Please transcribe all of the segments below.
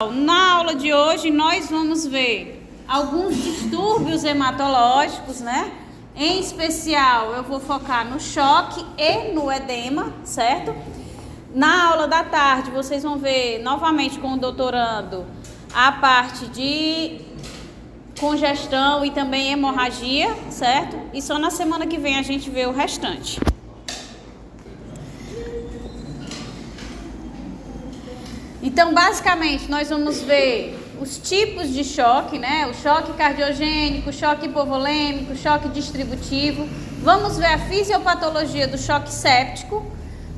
Na aula de hoje nós vamos ver alguns distúrbios hematológicos, né? Em especial eu vou focar no choque e no edema, certo? Na aula da tarde vocês vão ver novamente com o doutorando a parte de congestão e também hemorragia, certo? E só na semana que vem a gente vê o restante. Então, basicamente, nós vamos ver os tipos de choque, né? O choque cardiogênico, o choque hipovolêmico, o choque distributivo. Vamos ver a fisiopatologia do choque séptico.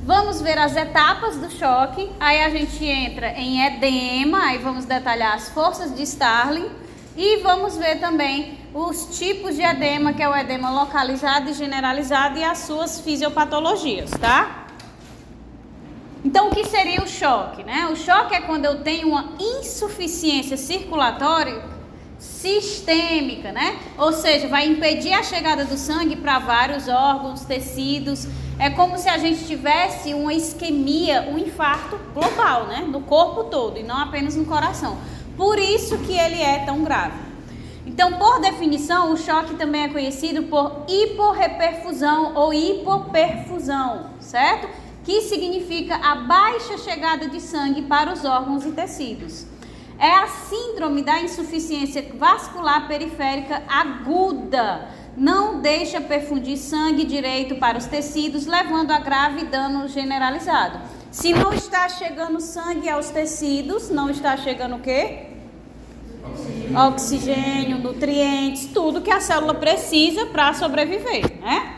Vamos ver as etapas do choque. Aí a gente entra em edema, aí vamos detalhar as forças de Starling. E vamos ver também os tipos de edema, que é o edema localizado e generalizado, e as suas fisiopatologias, tá? Então, o que seria o choque, né? O choque é quando eu tenho uma insuficiência circulatória sistêmica, né? Ou seja, vai impedir a chegada do sangue para vários órgãos, tecidos. É como se a gente tivesse uma isquemia, um infarto global, né? No corpo todo e não apenas no coração. Por isso que ele é tão grave. Então, por definição, o choque também é conhecido por hiporreperfusão ou hipoperfusão, certo? Que significa a baixa chegada de sangue para os órgãos e tecidos. É a síndrome da insuficiência vascular periférica aguda. Não deixa perfundir sangue direito para os tecidos, levando a grave dano generalizado. Se não está chegando sangue aos tecidos, não está chegando o quê? Oxigênio, nutrientes, tudo que a célula precisa para sobreviver, né?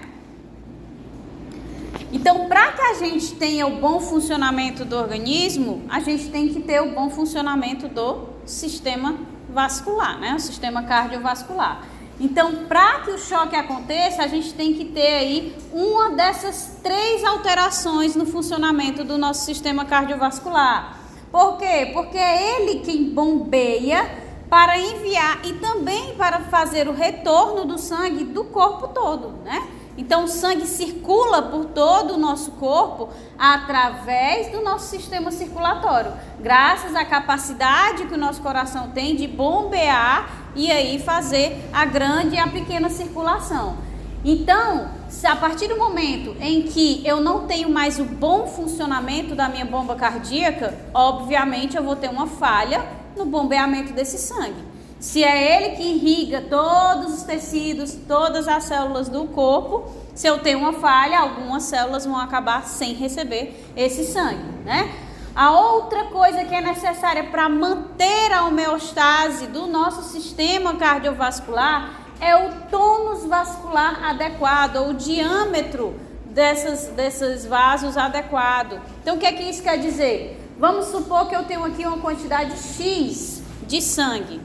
Então, para que a gente tenha o bom funcionamento do organismo, a gente tem que ter o bom funcionamento do sistema vascular, né? O sistema cardiovascular. Então, para que o choque aconteça, a gente tem que ter aí uma dessas três alterações no funcionamento do nosso sistema cardiovascular. Por quê? Porque é ele quem bombeia para enviar e também para fazer o retorno do sangue do corpo todo, né? Então, o sangue circula por todo o nosso corpo através do nosso sistema circulatório, graças à capacidade que o nosso coração tem de bombear e aí fazer a grande e a pequena circulação. Então, se a partir do momento em que eu não tenho mais o bom funcionamento da minha bomba cardíaca, obviamente eu vou ter uma falha no bombeamento desse sangue. Se é ele que irriga todos os tecidos, todas as células do corpo, se eu tenho uma falha, algumas células vão acabar sem receber esse sangue, né? A outra coisa que é necessária para manter a homeostase do nosso sistema cardiovascular é o tônus vascular adequado, ou o diâmetro desses vasos adequado. Então, o que é que isso quer dizer? Vamos supor que eu tenho aqui uma quantidade X de sangue.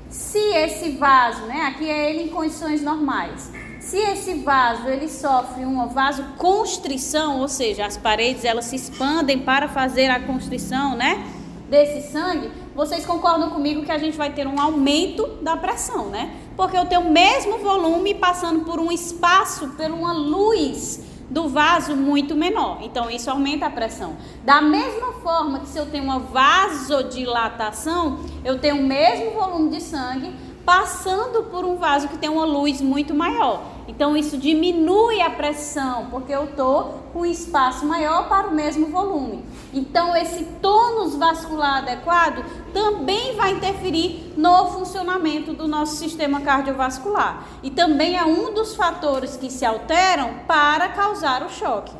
Se esse vaso, né, aqui é ele em condições normais, se esse vaso ele sofre uma vasoconstrição, ou seja, as paredes elas se expandem para fazer a constrição, né, desse sangue, vocês concordam comigo que a gente vai ter um aumento da pressão, né? Porque eu tenho o mesmo volume passando por um espaço, por uma luz do vaso muito menor. Então, isso aumenta a pressão. Da mesma forma que se eu tenho uma vasodilatação, eu tenho o mesmo volume de sangue passando por um vaso que tem uma luz muito maior. Então, isso diminui a pressão, porque eu estou com um espaço maior para o mesmo volume. Então, esse tônus vascular adequado também vai interferir no funcionamento do nosso sistema cardiovascular. E também é um dos fatores que se alteram para causar o choque.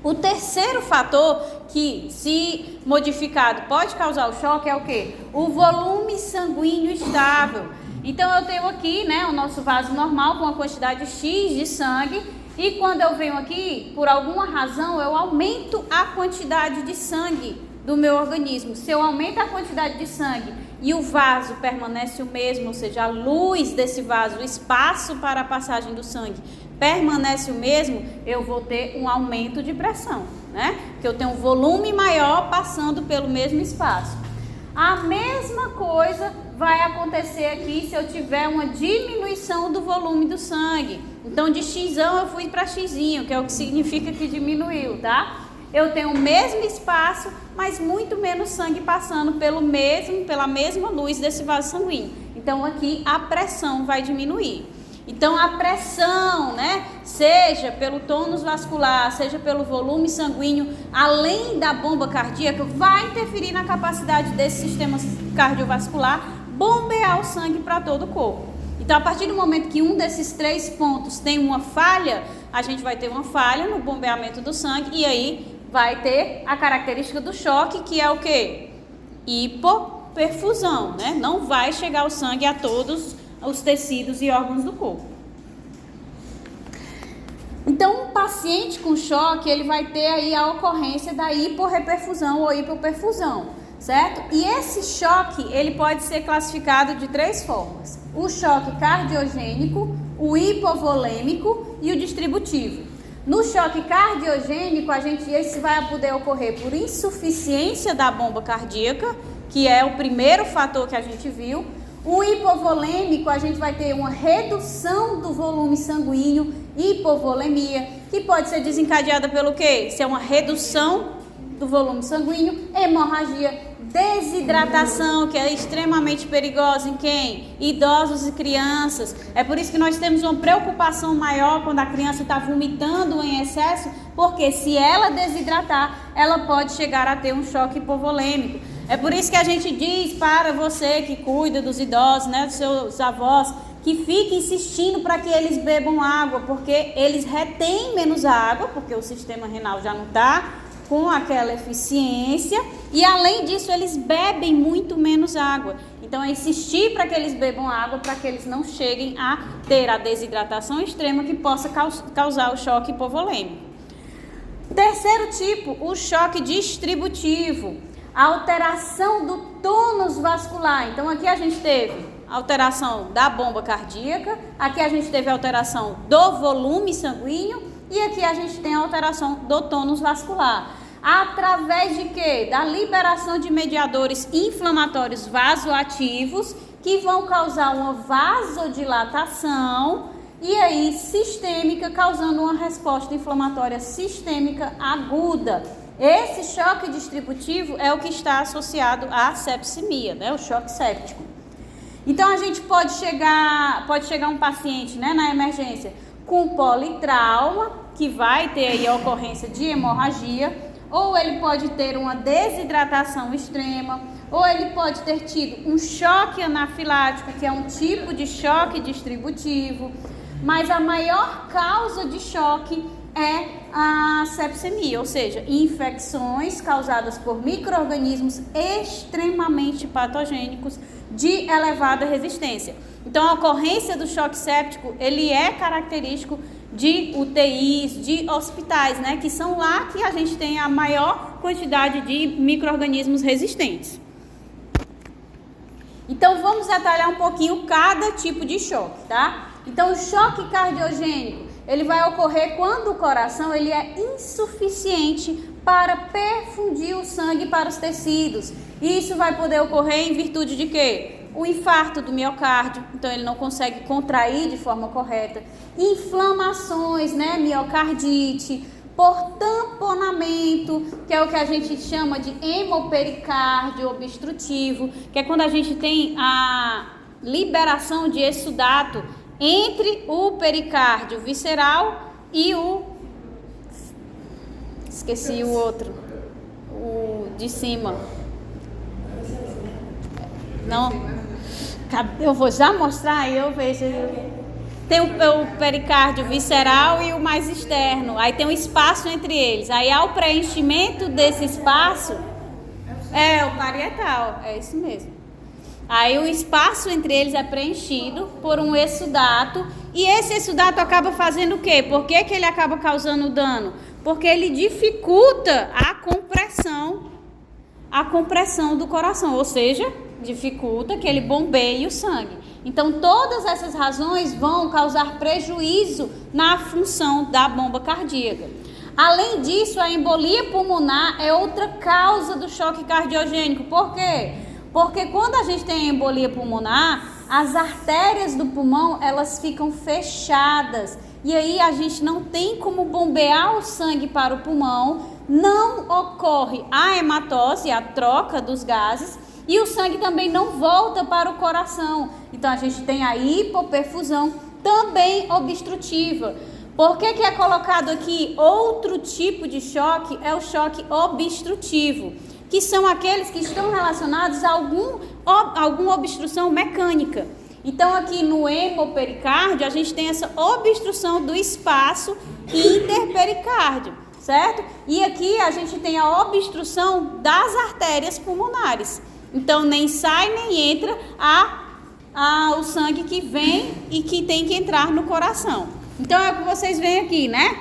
O terceiro fator que, se modificado, pode causar o choque é o quê? O volume sanguíneo estável. Então, eu tenho aqui, né, o nosso vaso normal com uma quantidade X de sangue. E quando eu venho aqui, por alguma razão, eu aumento a quantidade de sangue do meu organismo. Se eu aumento a quantidade de sangue e o vaso permanece o mesmo, ou seja, a luz desse vaso, o espaço para a passagem do sangue permanece o mesmo, eu vou ter um aumento de pressão, né? Porque eu tenho um volume maior passando pelo mesmo espaço. A mesma coisa vai acontecer aqui se eu tiver uma diminuição do volume do sangue. Então, de X eu fui para X, que é o que significa que diminuiu, tá? eu tenho o mesmo espaço, mas muito menos sangue passando pela mesma luz desse vaso sanguíneo. Então aqui a pressão vai diminuir. Então a pressão, né, seja pelo tônus vascular, seja pelo volume sanguíneo, além da bomba cardíaca, vai interferir na capacidade desse sistema cardiovascular bombear o sangue para todo o corpo. Então, a partir do momento que um desses 3 pontos tem uma falha, a gente vai ter uma falha no bombeamento do sangue e aí vai ter a característica do choque, que é o quê? Hipoperfusão, né? Não vai chegar o sangue a todos os tecidos e órgãos do corpo. Então, um paciente com choque, ele vai ter aí a ocorrência da hiporreperfusão ou hipoperfusão. Certo? E esse choque, ele pode ser classificado de 3 formas. O choque cardiogênico, o hipovolêmico e o distributivo. No choque cardiogênico, esse vai poder ocorrer por insuficiência da bomba cardíaca, que é o primeiro fator que a gente viu. O hipovolêmico, a gente vai ter uma redução do volume sanguíneo, hipovolemia, que pode ser desencadeada pelo quê? Se é uma redução do volume sanguíneo, hemorragia, desidratação, que é extremamente perigosa em quem? Idosos e crianças. É por isso que nós temos uma preocupação maior quando a criança está vomitando em excesso, porque se ela desidratar, ela pode chegar a ter um choque hipovolêmico. É por isso que a gente diz para você que cuida dos idosos, né, dos seus avós, que fique insistindo para que eles bebam água, porque eles retêm menos água, porque o sistema renal já não está com aquela eficiência, e além disso eles bebem muito menos água. Então é insistir para que eles bebam água, para que eles não cheguem a ter a desidratação extrema que possa causar o choque hipovolêmico. Terceiro tipo, o choque distributivo, a alteração do tônus vascular. Então aqui a gente teve alteração da bomba cardíaca, aqui a gente teve alteração do volume sanguíneo e aqui a gente tem a alteração do tônus vascular. Através de quê? Da liberação de mediadores inflamatórios vasoativos que vão causar uma vasodilatação e aí sistêmica, causando uma resposta inflamatória sistêmica aguda. Esse choque distributivo é o que está associado à sepsemia, né? O choque séptico. Então a gente pode chegar um paciente, né, na emergência com politrauma, que vai ter aí a ocorrência de hemorragia, ou ele pode ter uma desidratação extrema, ou ele pode ter tido um choque anafilático, que é um tipo de choque distributivo, mas a maior causa de choque é a sepsemia, ou seja, infecções causadas por micro-organismos extremamente patogênicos de elevada resistência. Então, a ocorrência do choque séptico, ele é característico de UTIs, de hospitais, né? Que são lá que a gente tem a maior quantidade de micro-organismos resistentes. Então, vamos detalhar um pouquinho cada tipo de choque, tá? Então, o choque cardiogênico, ele vai ocorrer quando o coração ele é insuficiente para perfundir o sangue para os tecidos. Isso vai poder ocorrer em virtude de quê? O infarto do miocárdio, então ele não consegue contrair de forma correta. Inflamações, né? Miocardite, por tamponamento, que é o que a gente chama de hemopericárdio obstrutivo, que é quando a gente tem a liberação de exsudato entre o pericárdio visceral e o... Esqueci o outro, o de cima. Não, eu vou já mostrar, aí eu vejo. Tem o pericárdio visceral e o mais externo, aí tem um espaço entre eles. Aí ao preenchimento desse espaço, é o parietal, é isso mesmo. Aí o espaço entre eles é preenchido por um exsudato, e esse exsudato acaba fazendo o quê? Por que que ele acaba causando dano? Porque ele dificulta a compressão do coração, ou seja, dificulta que ele bombeie o sangue. Então, todas essas razões vão causar prejuízo na função da bomba cardíaca. Além disso, a embolia pulmonar é outra causa do choque cardiogênico. Por quê? Porque quando a gente tem embolia pulmonar, as artérias do pulmão, elas ficam fechadas. E aí a gente não tem como bombear o sangue para o pulmão não ocorre a hematose, a troca dos gases, e o sangue também não volta para o coração. Então a gente tem a hipoperfusão também obstrutiva. Por que é colocado aqui outro tipo de choque? É o choque obstrutivo, que são aqueles que estão relacionados a alguma obstrução mecânica. Então aqui no hemopericárdio a gente tem essa obstrução do espaço interpericárdio, certo? E aqui a gente tem a obstrução das artérias pulmonares. Então nem sai nem entra o sangue que vem e que tem que entrar no coração. Então é o que vocês veem aqui, né?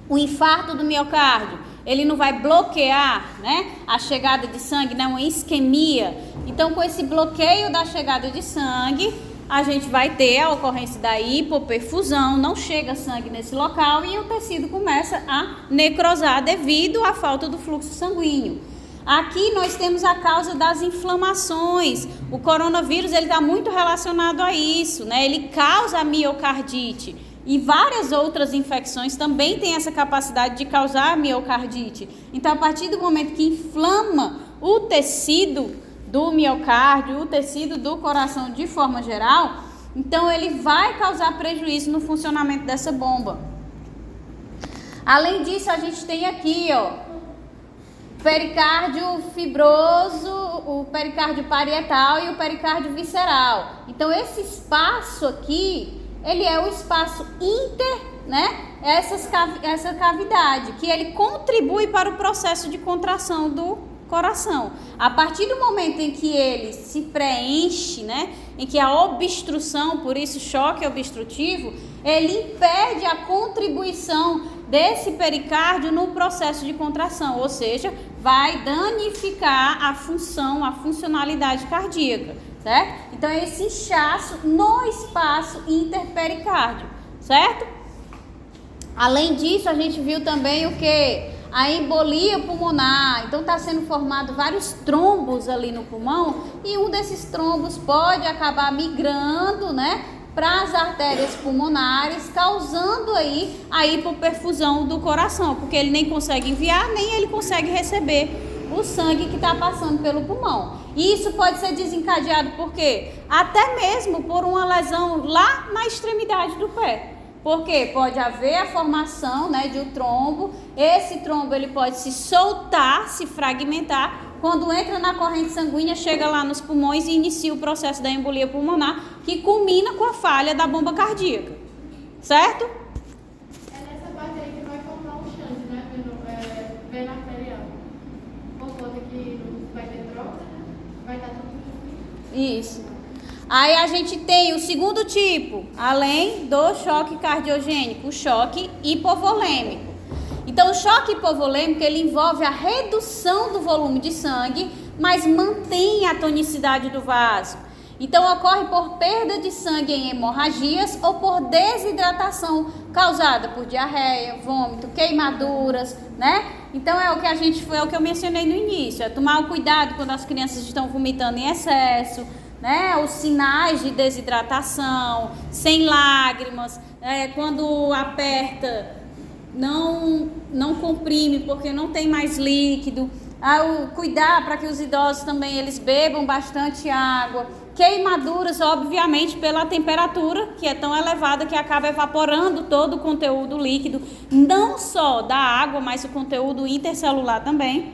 O infarto do miocárdio, ele não vai bloquear, né, a chegada de sangue, né, uma isquemia. Então com esse bloqueio da chegada de sangue, a gente vai ter a ocorrência da hipoperfusão, não chega sangue nesse local e o tecido começa a necrosar devido à falta do fluxo sanguíneo. Aqui nós temos a causa das inflamações. O coronavírus ele está muito relacionado a isso, né? Ele causa a miocardite e várias outras infecções também têm essa capacidade de causar a miocardite. Então, a partir do momento que inflama o tecido do miocárdio, o tecido do coração de forma geral, então ele vai causar prejuízo no funcionamento dessa bomba. Além disso, a gente tem aqui, ó, pericárdio fibroso, o pericárdio parietal e o pericárdio visceral. Então esse espaço aqui, ele é o espaço né? Essa cavidade, que ele contribui para o processo de contração do coração. A partir do momento em que ele se preenche, né? Em que a obstrução, por isso choque obstrutivo, ele impede a contribuição desse pericárdio no processo de contração, ou seja, vai danificar a função, a funcionalidade cardíaca, certo? Então é esse inchaço no espaço interpericárdio, certo? Além disso, a gente viu também o que? A embolia pulmonar. Então está sendo formado vários trombos ali no pulmão e um desses trombos pode acabar migrando, né, para as artérias pulmonares, causando aí a hipoperfusão do coração, porque ele nem consegue enviar, nem ele consegue receber o sangue que está passando pelo pulmão. E isso pode ser desencadeado por quê? Até mesmo por uma lesão lá na extremidade do pé. Porque pode haver a formação, né, de um trombo. Esse trombo ele pode se soltar, se fragmentar. Quando entra na corrente sanguínea, chega lá nos pulmões e inicia o processo da embolia pulmonar, que culmina com a falha da bomba cardíaca, certo? É nessa parte aí que vai formar um shunt, né? Vena arterial. Por conta que vai ter troca, né? Vai estar tudo junto. Isso. Aí a gente tem o segundo tipo, além do choque cardiogênico, o choque hipovolêmico. Então, o choque hipovolêmico, ele envolve a redução do volume de sangue, mas mantém a tonicidade do vaso. Então, ocorre por perda de sangue em hemorragias ou por desidratação causada por diarreia, vômito, queimaduras, né? Então, é o que eu mencionei no início, é tomar o cuidado quando as crianças estão vomitando em excesso, né? Os sinais de desidratação, sem lágrimas, quando aperta, não comprime porque não tem mais líquido. Cuidar para que os idosos também eles bebam bastante água. Queimaduras, obviamente, pela temperatura que é tão elevada que acaba evaporando todo o conteúdo líquido, não só da água, mas o conteúdo intercelular também.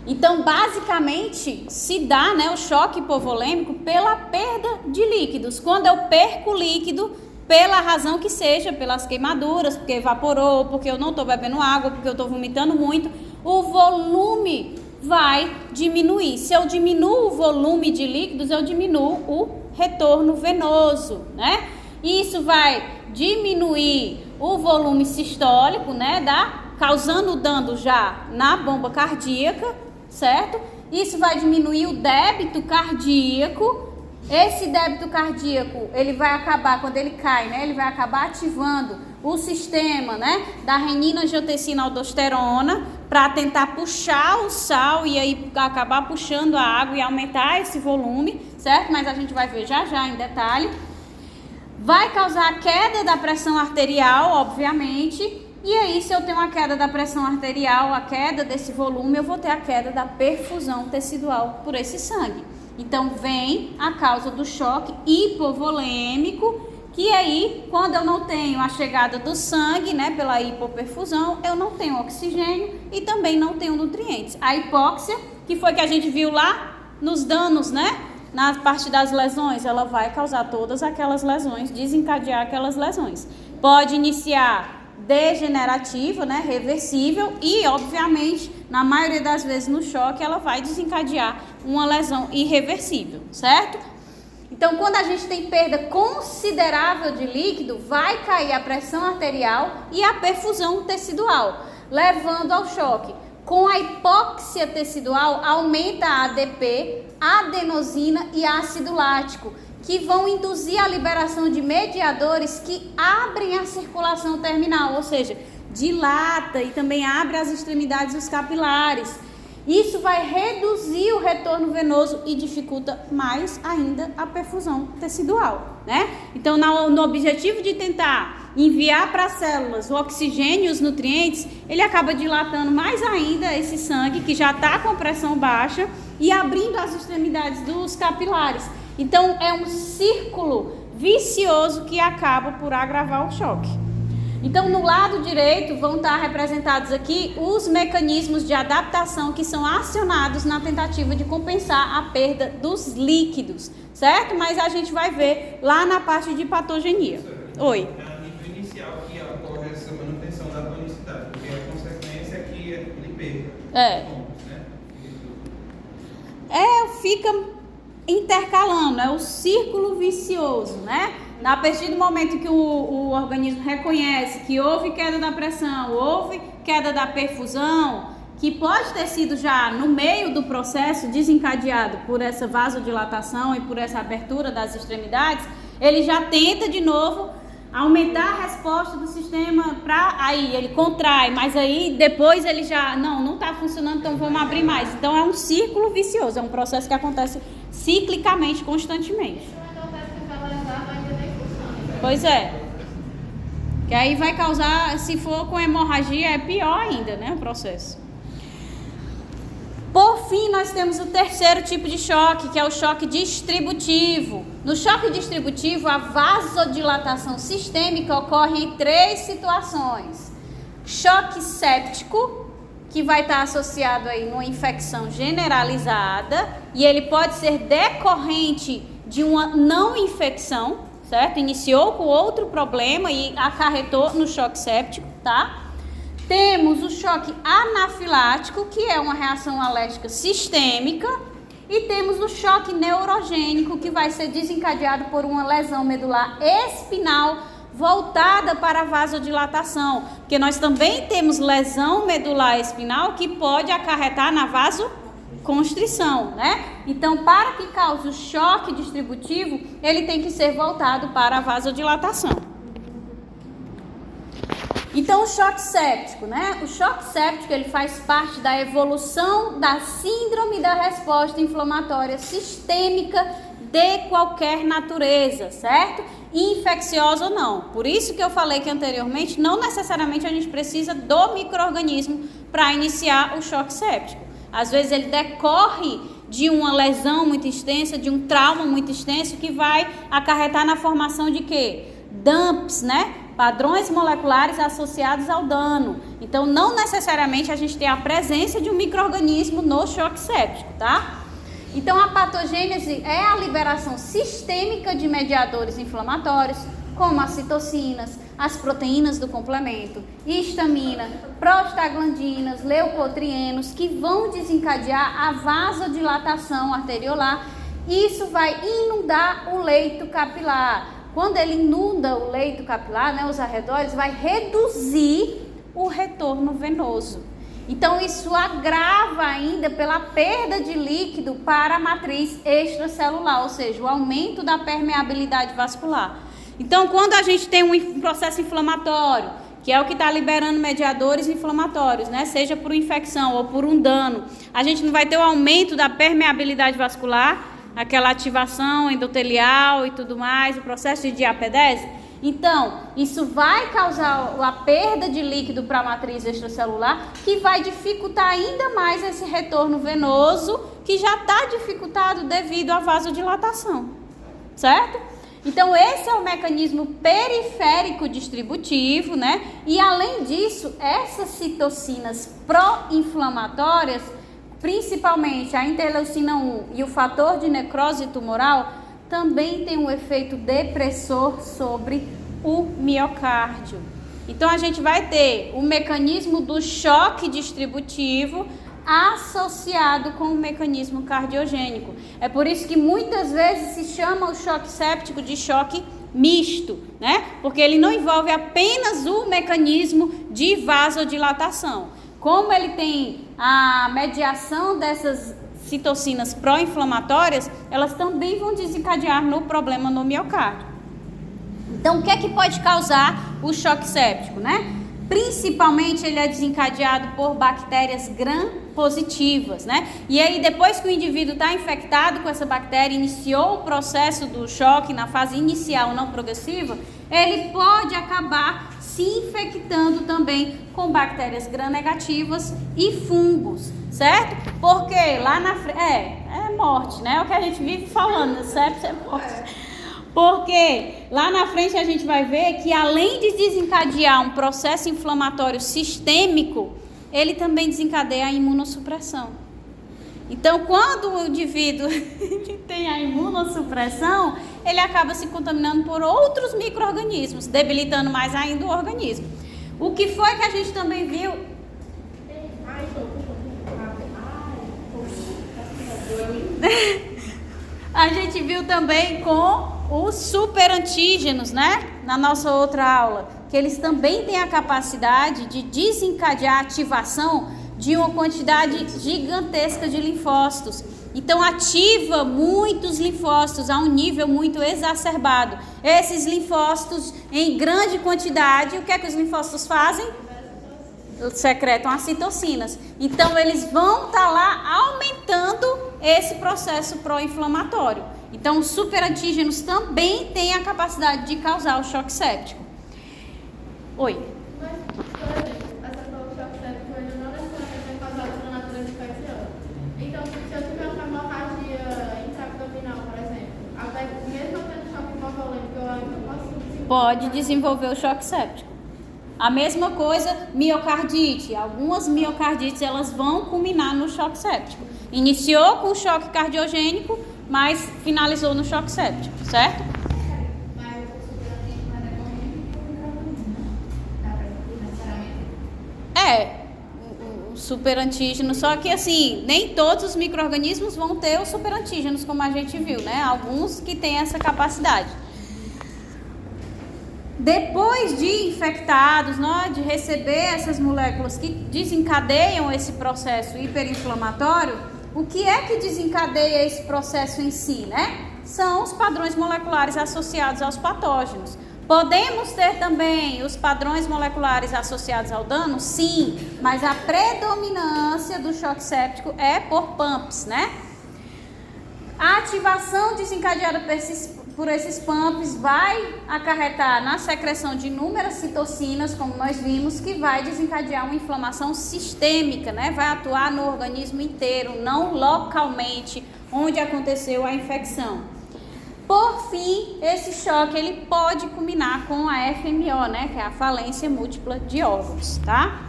Então, basicamente, se dá, né, o choque hipovolêmico pela perda de líquidos. Quando eu perco líquido, pela razão que seja, pelas queimaduras, porque evaporou, porque eu não estou bebendo água, porque eu estou vomitando muito, o volume vai diminuir. Se eu diminuo o volume de líquidos, eu diminuo o retorno venoso, né? Isso vai diminuir o volume sistólico, né, causando dano já na bomba cardíaca, certo? Isso vai diminuir o débito cardíaco. Esse débito cardíaco, ele vai acabar, quando ele cai, né, ele vai acabar ativando o sistema, né, da renina-angiotensina-aldosterona para tentar puxar o sal e aí acabar puxando a água e aumentar esse volume, certo? Mas a gente vai ver já em detalhe. Vai causar a queda da pressão arterial, obviamente, E aí, se eu tenho a queda da pressão arterial, a queda desse volume, eu vou ter a queda da perfusão tecidual por esse sangue. Então, vem a causa do choque hipovolêmico, que aí, quando eu não tenho a chegada do sangue, né, pela hipoperfusão, eu não tenho oxigênio e também não tenho nutrientes. A hipóxia, que foi que a gente viu lá nos danos, né, na parte das lesões, ela vai causar todas aquelas lesões, desencadear aquelas lesões. Pode iniciar degenerativo, né, reversível e, obviamente, na maioria das vezes no choque, ela vai desencadear uma lesão irreversível, certo? Então, quando a gente tem perda considerável de líquido, vai cair a pressão arterial e a perfusão tecidual, levando ao choque. Com a hipóxia tecidual, aumenta a ADP, adenosina e ácido lático, que vão induzir a liberação de mediadores que abrem a circulação terminal, ou seja, dilata e também abre as extremidades dos capilares. Isso vai reduzir o retorno venoso e dificulta mais ainda a perfusão tecidual, né? Então, no objetivo de tentar enviar para as células o oxigênio e os nutrientes, ele acaba dilatando mais ainda esse sangue que já está com pressão baixa e abrindo as extremidades dos capilares. Então, é um círculo vicioso que acaba por agravar o choque. Então, no lado direito vão estar representados aqui os mecanismos de adaptação que são acionados na tentativa de compensar a perda dos líquidos, certo? Mas a gente vai ver lá na parte de patogenia. Oi. É a nível inicial que ocorre essa manutenção da tonicidade, porque a consequência é que ele perca pontos, né? Fica intercalando, é o círculo vicioso, né? A partir do momento que o organismo reconhece que houve queda da pressão, houve queda da perfusão, que pode ter sido já no meio do processo desencadeado por essa vasodilatação e por essa abertura das extremidades, ele já tenta de novo aumentar a resposta do sistema aí ele contrai, mas aí depois ele já, não está funcionando, então vamos abrir mais. Então é um círculo vicioso, é um processo que acontece ciclicamente, constantemente. Pois é. Que aí vai causar, se for com hemorragia, é pior ainda, né, o processo. Por fim, nós temos o terceiro tipo de choque, que é o choque distributivo. No choque distributivo, a vasodilatação sistêmica ocorre em 3 situações. Choque séptico, que vai estar associado aí numa infecção generalizada, e ele pode ser decorrente de uma não infecção, certo? Iniciou com outro problema e acarretou no choque séptico, tá? Temos o choque anafilático, que é uma reação alérgica sistêmica, e temos o choque neurogênico, que vai ser desencadeado por uma lesão medular espinal voltada para a vasodilatação, porque nós também temos lesão medular espinal que pode acarretar na vasoconstrição, né? Então, para que cause o choque distributivo, ele tem que ser voltado para a vasodilatação. Então, o choque séptico, né? O choque séptico, ele faz parte da evolução da síndrome da resposta inflamatória sistêmica de qualquer natureza, certo? Infecciosa ou não. Por isso que eu falei que anteriormente, não necessariamente a gente precisa do micro-organismo para iniciar o choque séptico. Às vezes ele decorre de uma lesão muito extensa, de um trauma muito extenso, que vai acarretar na formação de quê? DUMPs, né? Padrões moleculares associados ao dano. Então, não necessariamente a gente tem a presença de um micro-organismo no choque séptico, tá? Então, a patogênese é a liberação sistêmica de mediadores inflamatórios, como as citocinas, as proteínas do complemento, histamina, prostaglandinas, leucotrienos, que vão desencadear a vasodilatação arteriolar. Isso vai inundar o leito capilar. Quando ele inunda o leito capilar, né, os arredores, vai reduzir o retorno venoso. Então, isso agrava ainda pela perda de líquido para a matriz extracelular, ou seja, o aumento da permeabilidade vascular. Então, quando a gente tem um processo inflamatório, que é o que está liberando mediadores inflamatórios, né, seja por infecção ou por um dano, a gente não vai ter o aumento da permeabilidade vascular, aquela ativação endotelial e tudo mais, o processo de diapedese. Então, isso vai causar a perda de líquido para a matriz extracelular, que vai dificultar ainda mais esse retorno venoso, que já está dificultado devido à vasodilatação, certo? Então, esse é o mecanismo periférico distributivo, né? E além disso, essas citocinas pró-inflamatórias, principalmente a interleucina 1 e o fator de necrose tumoral, também tem um efeito depressor sobre o miocárdio. Então, a gente vai ter o mecanismo do choque distributivo associado com o mecanismo cardiogênico. É por isso que muitas vezes se chama o choque séptico de choque misto, né? Porque ele não envolve apenas o mecanismo de vasodilatação. Como ele tem a mediação dessas citocinas pró-inflamatórias, elas também vão desencadear no problema no miocárdio. Então, o que é que pode causar o choque séptico, né? Principalmente ele é desencadeado por bactérias gram-positivas, né? E aí, depois que o indivíduo está infectado com essa bactéria, iniciou o processo do choque na fase inicial não progressiva, ele pode acabar se infectando também com bactérias gram-negativas e fungos, certo? Porque lá na frente... É morte, né? É o que a gente vive falando, sepsis é morte. Porque lá na frente a gente vai ver que além de desencadear um processo inflamatório sistêmico, ele também desencadeia a imunossupressão. Então, quando o indivíduo tem a imunossupressão, ele acaba se contaminando por outros micro-organismos, debilitando mais ainda o organismo. O que foi que a gente também viu? A gente viu também com os superantígenos, né? Na nossa outra aula, que eles também têm a capacidade de desencadear a ativação de uma quantidade gigantesca de linfócitos. Então, ativa muitos linfócitos a um nível muito exacerbado. Esses linfócitos em grande quantidade, o que é que os linfócitos fazem? Secretam as citocinas. Então, eles vão estar lá aumentando esse processo pró-inflamatório. Então, os superantígenos também têm a capacidade de causar o choque séptico. Oi. Mas, por exemplo, essa prova de choque séptico ele não necessariamente é causada por natureza infecciosa. Então, se eu tiver uma hemorragia intraabdominal, por exemplo, mesmo tendo choque hipovolêmico, eu ainda posso... Pode desenvolver o choque séptico. A mesma coisa, miocardite. Algumas miocardites, elas vão culminar no choque séptico. Iniciou com choque cardiogênico, mas finalizou no choque séptico, certo? O superantígeno, só que assim, nem todos os micro-organismos vão ter os superantígenos, como a gente viu, né? Alguns que têm essa capacidade. Depois de infectados, né, de receber essas moléculas que desencadeiam esse processo hiperinflamatório, o que é que desencadeia esse processo em si, né? São os padrões moleculares associados aos patógenos. Podemos ter também os padrões moleculares associados ao dano? Sim, mas a predominância do choque séptico é por PAMPs, né? A ativação desencadeada por esses PAMPs vai acarretar na secreção de inúmeras citocinas, como nós vimos, que vai desencadear uma inflamação sistêmica, né? Vai atuar no organismo inteiro, não localmente, onde aconteceu a infecção. Por fim, esse choque ele pode culminar com a FMO, né? Que é a falência múltipla de órgãos, tá?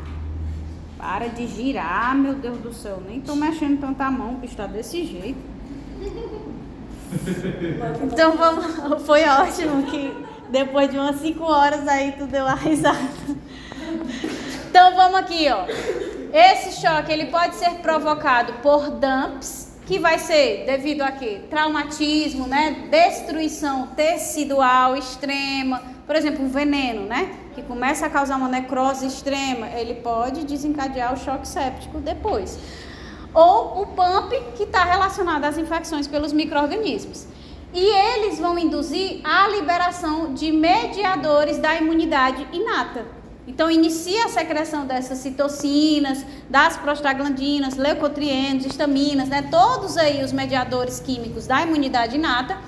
Para de girar, meu Deus do céu, nem tô mexendo tanta mão, que está desse jeito. Então vamos, foi ótimo que depois de umas 5 horas aí tu deu a risada. Então vamos aqui, ó. Esse choque ele pode ser provocado por DUMPs, que vai ser devido a quê? Traumatismo, né? Destruição tecidual extrema, por exemplo, um veneno, né? Que começa a causar uma necrose extrema, ele pode desencadear o choque séptico depois. Ou o PAMP, que está relacionado às infecções pelos micro-organismos. E eles vão induzir a liberação de mediadores da imunidade inata. Então, inicia a secreção dessas citocinas, das prostaglandinas, leucotrienos, histaminas, né? Todos aí os mediadores químicos da imunidade inata,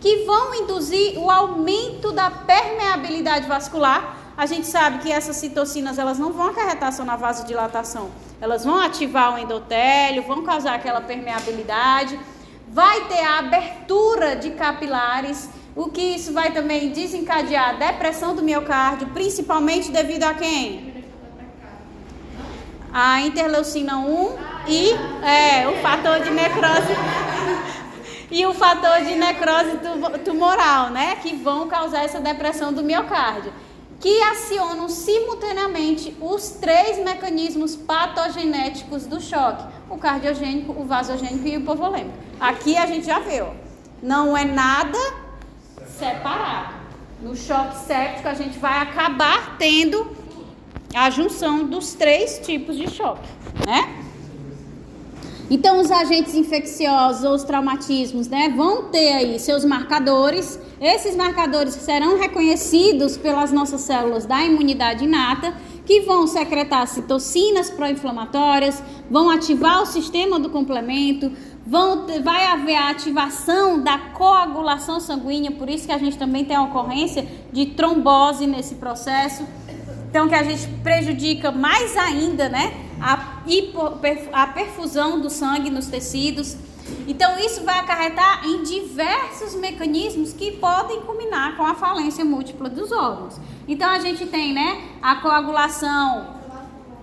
que vão induzir o aumento da permeabilidade vascular. A gente sabe que essas citocinas, elas não vão acarretar só na vasodilatação, elas vão ativar o endotélio, vão causar aquela permeabilidade, vai ter a abertura de capilares, o que isso vai também desencadear a depressão do miocárdio, principalmente devido a quem? A interleucina 1 e o fator de necrose e o fator de necrose tumoral, né? Que vão causar essa depressão do miocárdio, que acionam simultaneamente os 3 mecanismos patogenéticos do choque: o cardiogênico, o vasogênico e o hipovolêmico. Aqui a gente já viu, não é nada separado. No choque séptico a gente vai acabar tendo a junção dos 3 tipos de choque, né? Então, os agentes infecciosos ou os traumatismos, né, vão ter aí seus marcadores. Esses marcadores serão reconhecidos pelas nossas células da imunidade inata, que vão secretar citocinas pró-inflamatórias, vão ativar o sistema do complemento, vai haver a ativação da coagulação sanguínea, por isso que a gente também tem a ocorrência de trombose nesse processo. Então, que a gente prejudica mais ainda, né, a perfusão do sangue nos tecidos. Então, isso vai acarretar em diversos mecanismos que podem culminar com a falência múltipla dos órgãos. Então, a gente tem, né, a coagulação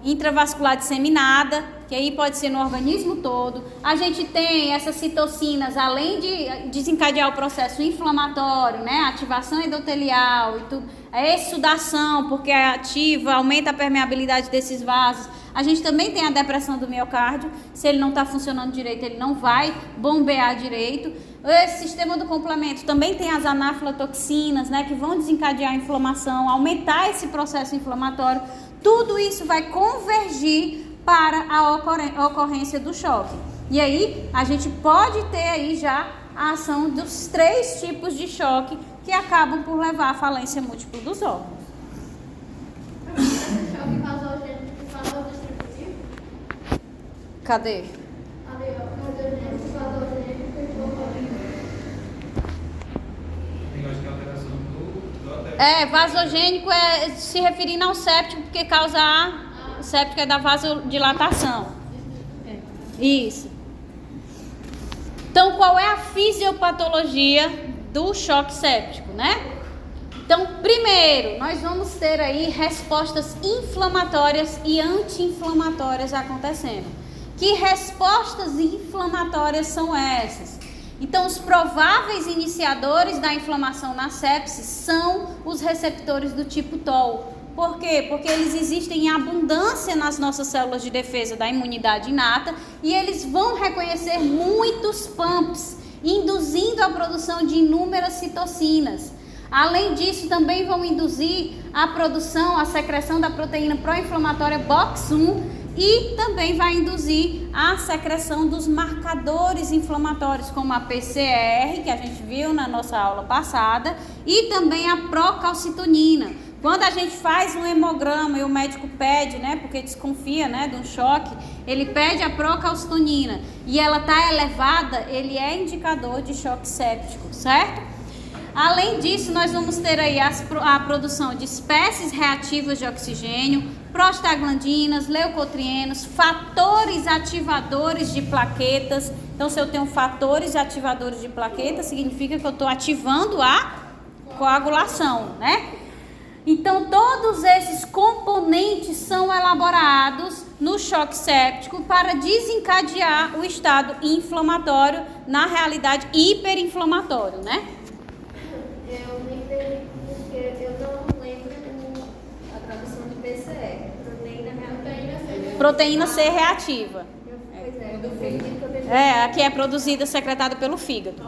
intravascular disseminada, que aí pode ser no organismo todo. A gente tem essas citocinas, além de desencadear o processo inflamatório, né, ativação endotelial e tudo, a exsudação, porque é ativa, aumenta a permeabilidade desses vasos. A gente também tem a depressão do miocárdio, se ele não está funcionando direito, ele não vai bombear direito. Esse sistema do complemento também tem as anaflatoxinas, né, que vão desencadear a inflamação, aumentar esse processo inflamatório. Tudo isso vai convergir para a ocorrência do choque. E aí, a gente pode ter aí já a ação dos 3 tipos de choque que acabam por levar à falência múltipla dos órgãos. Choque vasogênico e vasodistributivo? Cadê? Ali, ó, cardiogênico, vasogênico e hipovolêmico. Eu acho que é a alteração do Vasogênico é se referindo ao séptico, porque causa o séptico é da vasodilatação. Isso. Então, qual é a fisiopatologia do choque séptico, né? Então, primeiro, nós vamos ter aí respostas inflamatórias e anti-inflamatórias acontecendo. Que respostas inflamatórias são essas? Então, os prováveis iniciadores da inflamação na sepse são os receptores do tipo TOL. Por quê? Porque eles existem em abundância nas nossas células de defesa da imunidade inata e eles vão reconhecer muitos pumps, induzindo a produção de inúmeras citocinas. Além disso, também vão induzir a produção, a secreção da proteína pró-inflamatória BOX1 e também vai induzir a secreção dos marcadores inflamatórios, como a PCR, que a gente viu na nossa aula passada, e também a procalcitonina. Quando a gente faz um hemograma e o médico pede, né, porque desconfia, né, de um choque, ele pede a procalcitonina e ela está elevada, ele é indicador de choque séptico, certo? Além disso, nós vamos ter aí a produção de espécies reativas de oxigênio, prostaglandinas, leucotrienos, fatores ativadores de plaquetas. Então, se eu tenho fatores ativadores de plaquetas, significa que eu estou ativando a coagulação, né? Então, todos esses componentes são elaborados no choque séptico para desencadear o estado inflamatório, na realidade hiperinflamatório, né? Eu me perdi porque eu não lembro a tradução de PCR. Proteína C reativa. Pois é, eu perdi porque eu Aqui é produzida, secretada pelo fígado.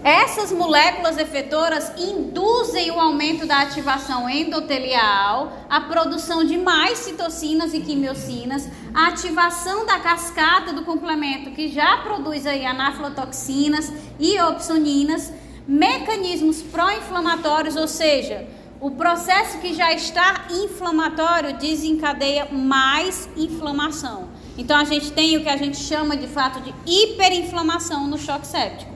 Essas moléculas efetoras induzem o aumento da ativação endotelial, a produção de mais citocinas e quimiocinas, a ativação da cascata do complemento, que já produz aí anaflotoxinas e opsoninas, mecanismos pró-inflamatórios, ou seja, o processo que já está inflamatório desencadeia mais inflamação. Então, a gente tem o que a gente chama de fato de hiperinflamação no choque séptico.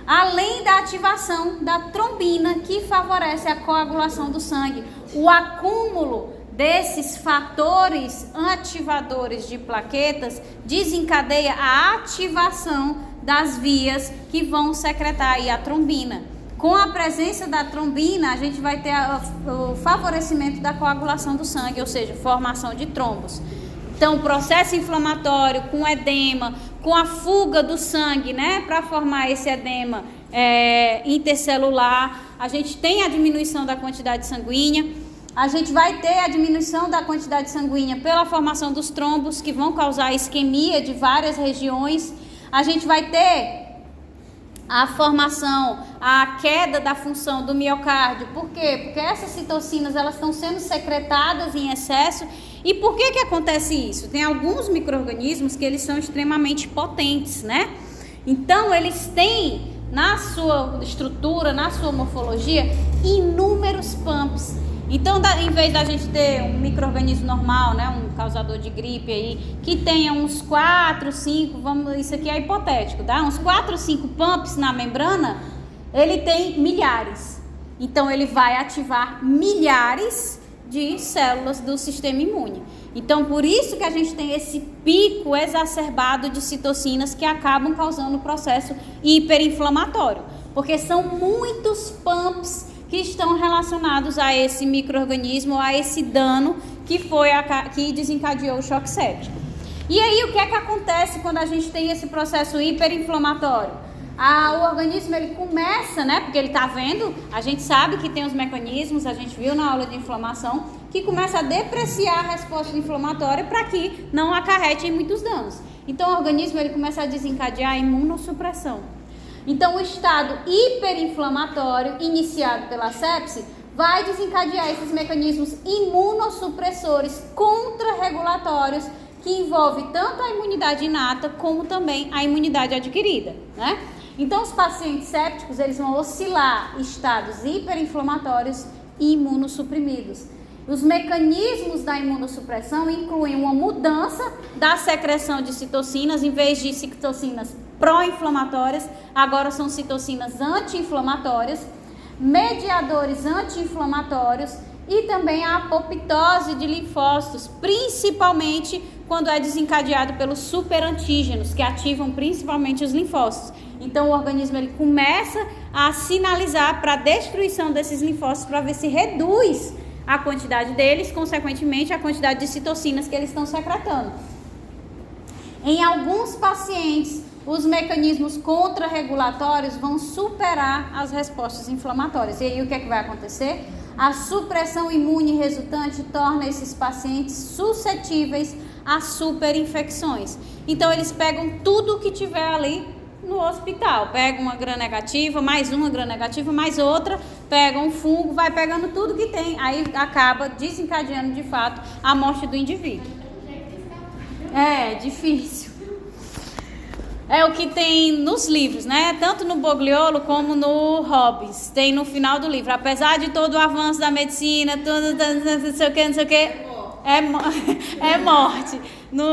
além da ativação da trombina, que favorece a coagulação do sangue. O acúmulo desses fatores ativadores de plaquetas desencadeia a ativação das vias que vão secretar aí a trombina. Com a presença da trombina, a gente vai ter o favorecimento da coagulação do sangue, ou seja, formação de trombos. Então, o processo inflamatório com edema, com a fuga do sangue, né, para formar esse edema intercelular, a gente tem a diminuição da quantidade sanguínea, a gente vai ter a diminuição da quantidade sanguínea pela formação dos trombos, que vão causar isquemia de várias regiões, a gente vai ter a formação, a queda da função do miocárdio. Por quê? Porque essas citocinas, elas estão sendo secretadas em excesso. E por que acontece isso? Tem alguns micro-organismos que eles são extremamente potentes, né? Então, eles têm na sua estrutura, na sua morfologia, inúmeros pumps. Então, em vez da gente ter um micro-organismo normal, né, um causador de gripe aí, que tenha uns 4, 5, isso aqui é hipotético, tá? Uns 4, 5 pumps na membrana, ele tem milhares. Então, ele vai ativar milhares de células do sistema imune. Então, por isso que a gente tem esse pico exacerbado de citocinas que acabam causando o processo hiperinflamatório, porque são muitos pumps que estão relacionados a esse micro-organismo, a esse dano que desencadeou o choque séptico. E aí, o que é que acontece quando a gente tem esse processo hiperinflamatório? O organismo, ele começa, né, porque ele está vendo, a gente sabe que tem os mecanismos, a gente viu na aula de inflamação, que começa a depreciar a resposta inflamatória para que não acarrete em muitos danos. Então, o organismo, ele começa a desencadear a imunossupressão. Então, o estado hiperinflamatório iniciado pela sepse vai desencadear esses mecanismos imunossupressores contrarregulatórios que envolve tanto a imunidade inata como também a imunidade adquirida, né? Então, os pacientes sépticos, eles vão oscilar estados hiperinflamatórios e imunossuprimidos. Os mecanismos da imunossupressão incluem uma mudança da secreção de citocinas, em vez de citocinas pró-inflamatórias, agora são citocinas anti-inflamatórias, mediadores anti-inflamatórios e também a apoptose de linfócitos, principalmente quando é desencadeado pelos superantígenos, que ativam principalmente os linfócitos. Então, o organismo, ele começa a sinalizar para a destruição desses linfócitos para ver se reduz a quantidade deles, consequentemente a quantidade de citocinas que eles estão secretando. Em alguns pacientes, os mecanismos contrarregulatórios vão superar as respostas inflamatórias. E aí, o que é que vai acontecer? A supressão imune resultante torna esses pacientes suscetíveis a superinfecções. Então, eles pegam tudo que tiver ali no hospital. Pegam uma gram-negativa, mais uma gram-negativa, mais outra, pegam um fungo, vai pegando tudo que tem. Aí acaba desencadeando, de fato, a morte do indivíduo. É difícil. É o que tem nos livros, né? Tanto no Bogliolo como no Hobbes. Tem no final do livro. Apesar de todo o avanço da medicina, tudo, não sei o que, é morte.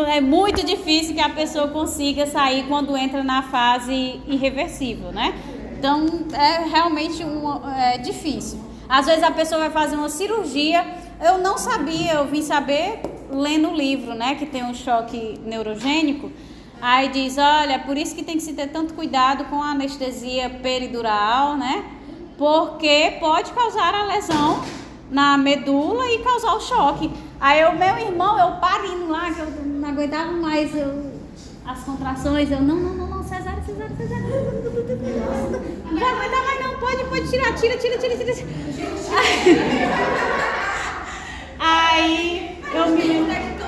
É muito difícil que a pessoa consiga sair quando entra na fase irreversível, né? Então, é realmente difícil. Às vezes a pessoa vai fazer uma cirurgia. Eu não sabia, eu vim saber lendo o livro, né? Que tem um choque neurogênico. Aí diz, olha, por isso que tem que se ter tanto cuidado com a anestesia peridural, né? Porque pode causar a lesão na medula e causar o choque. Aí o meu irmão, eu parindo lá, que eu não aguentava mais as contrações, eu não, cesárea. Não vai aguentar mais não, pode tirar, tira. Aí eu me lembro.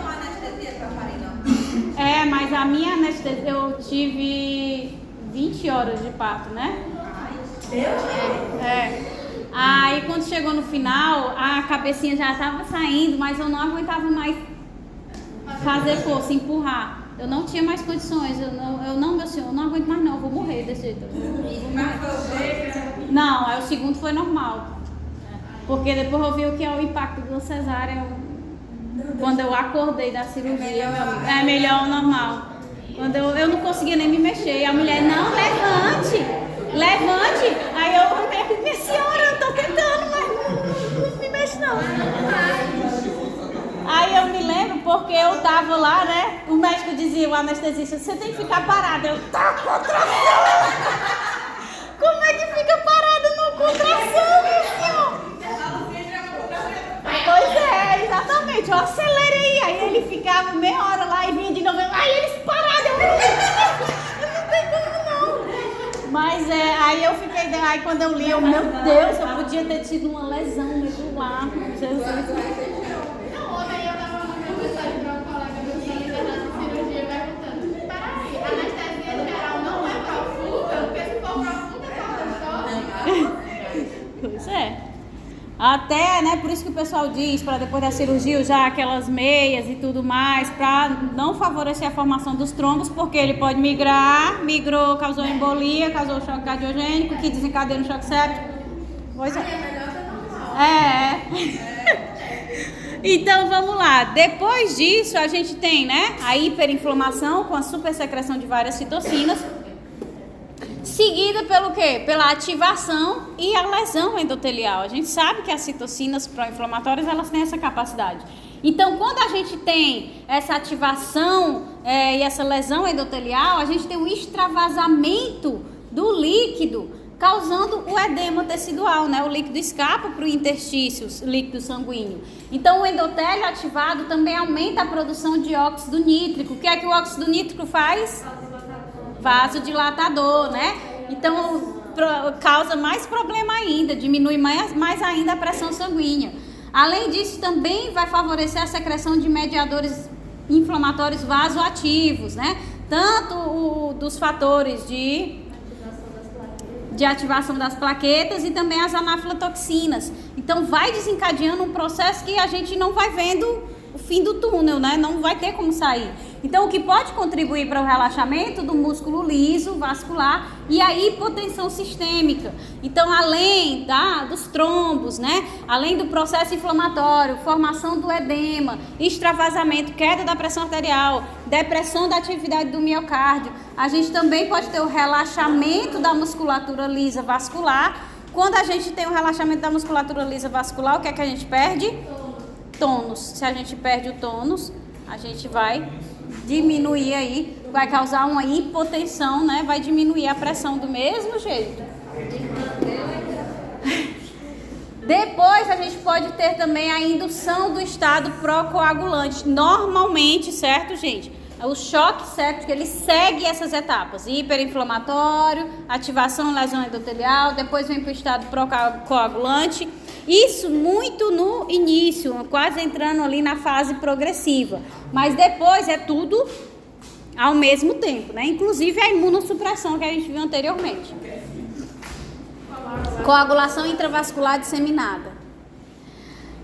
Mas a minha anestesia, eu tive 20 horas de parto, né? Aí quando chegou no final, a cabecinha já estava saindo, mas eu não aguentava mais fazer força, empurrar. Eu não tinha mais condições, meu senhor, eu não aguento mais não, eu vou morrer desse jeito. Não, aí o segundo foi normal. Porque depois eu vi o que é o impacto do cesárea. Quando eu acordei da cirurgia, é melhor o normal. Quando eu não conseguia nem me mexer, e a mulher, não, levante. levante. Aí eu, minha senhora, eu tô tentando, mas não me mexe não. Aí eu me lembro porque eu tava lá, né? O médico dizia, o anestesista, você tem que ficar parada. Eu, tá contração! Como é que fica parada no contração, meu senhor? Pois é, exatamente. Eu acelerei. Aí ele ficava meia hora lá e vinha de novo. Aí eles pararam. Eu não tem como não. Mas aí eu fiquei. Aí quando eu li, meu Deus, eu podia ter tido uma lesão medular. Jesus. Não, ontem eu tava mandando mensagem para um colega meu que está internado em cirurgia perguntando: peraí, a anestesia geral não é profunda? Porque se for profunda, é outra história. Pois é. Até, né, por isso que o pessoal diz, para depois da cirurgia usar aquelas meias e tudo mais, para não favorecer a formação dos trombos, porque ele pode migrou, causou embolia, causou choque cardiogênico, que desencadeia um choque séptico. Pois é. É melhor que normal. Então vamos lá, depois disso a gente tem, né, a hiperinflamação com a supersecreção de várias citocinas, seguida pelo quê? Pela ativação e a lesão endotelial. A gente sabe que as citocinas pró-inflamatórias, elas têm essa capacidade. Então, quando a gente tem essa ativação e essa lesão endotelial, a gente tem um extravasamento do líquido, causando o edema tecidual, né? O líquido escapa para o interstício, líquido sanguíneo. Então, o endotélio ativado também aumenta a produção de óxido nítrico. O que é que o óxido nítrico faz? Vasodilatador, né? Então, causa mais problema ainda, diminui mais ainda a pressão sanguínea. Além disso, também vai favorecer a secreção de mediadores inflamatórios vasoativos, né? Tanto dos fatores de ativação das plaquetas e também as anafilatoxinas. Então, vai desencadeando um processo que a gente não vai vendo o fim do túnel, né? Não vai ter como sair. Então, o que pode contribuir para o relaxamento do músculo liso, vascular e a hipotensão sistêmica. Então, além dos trombos, né? Além do processo inflamatório, formação do edema, extravasamento, queda da pressão arterial, depressão da atividade do miocárdio, a gente também pode ter o relaxamento da musculatura lisa vascular. Quando a gente tem o relaxamento da musculatura lisa vascular, o que é que a gente perde? Tônus. Se a gente perde o tônus, a gente vai diminuir aí, vai causar uma hipotensão, né? Vai diminuir a pressão do mesmo jeito. Depois a gente pode ter também a indução do estado procoagulante. Normalmente, certo, gente? O choque séptico, ele segue essas etapas. Hiperinflamatório, ativação, lesão endotelial, depois vem para o estado procoagulante. Isso muito no início, quase entrando ali na fase progressiva. Mas depois é tudo ao mesmo tempo, né? Inclusive a imunossupressão que a gente viu anteriormente. Coagulação intravascular disseminada.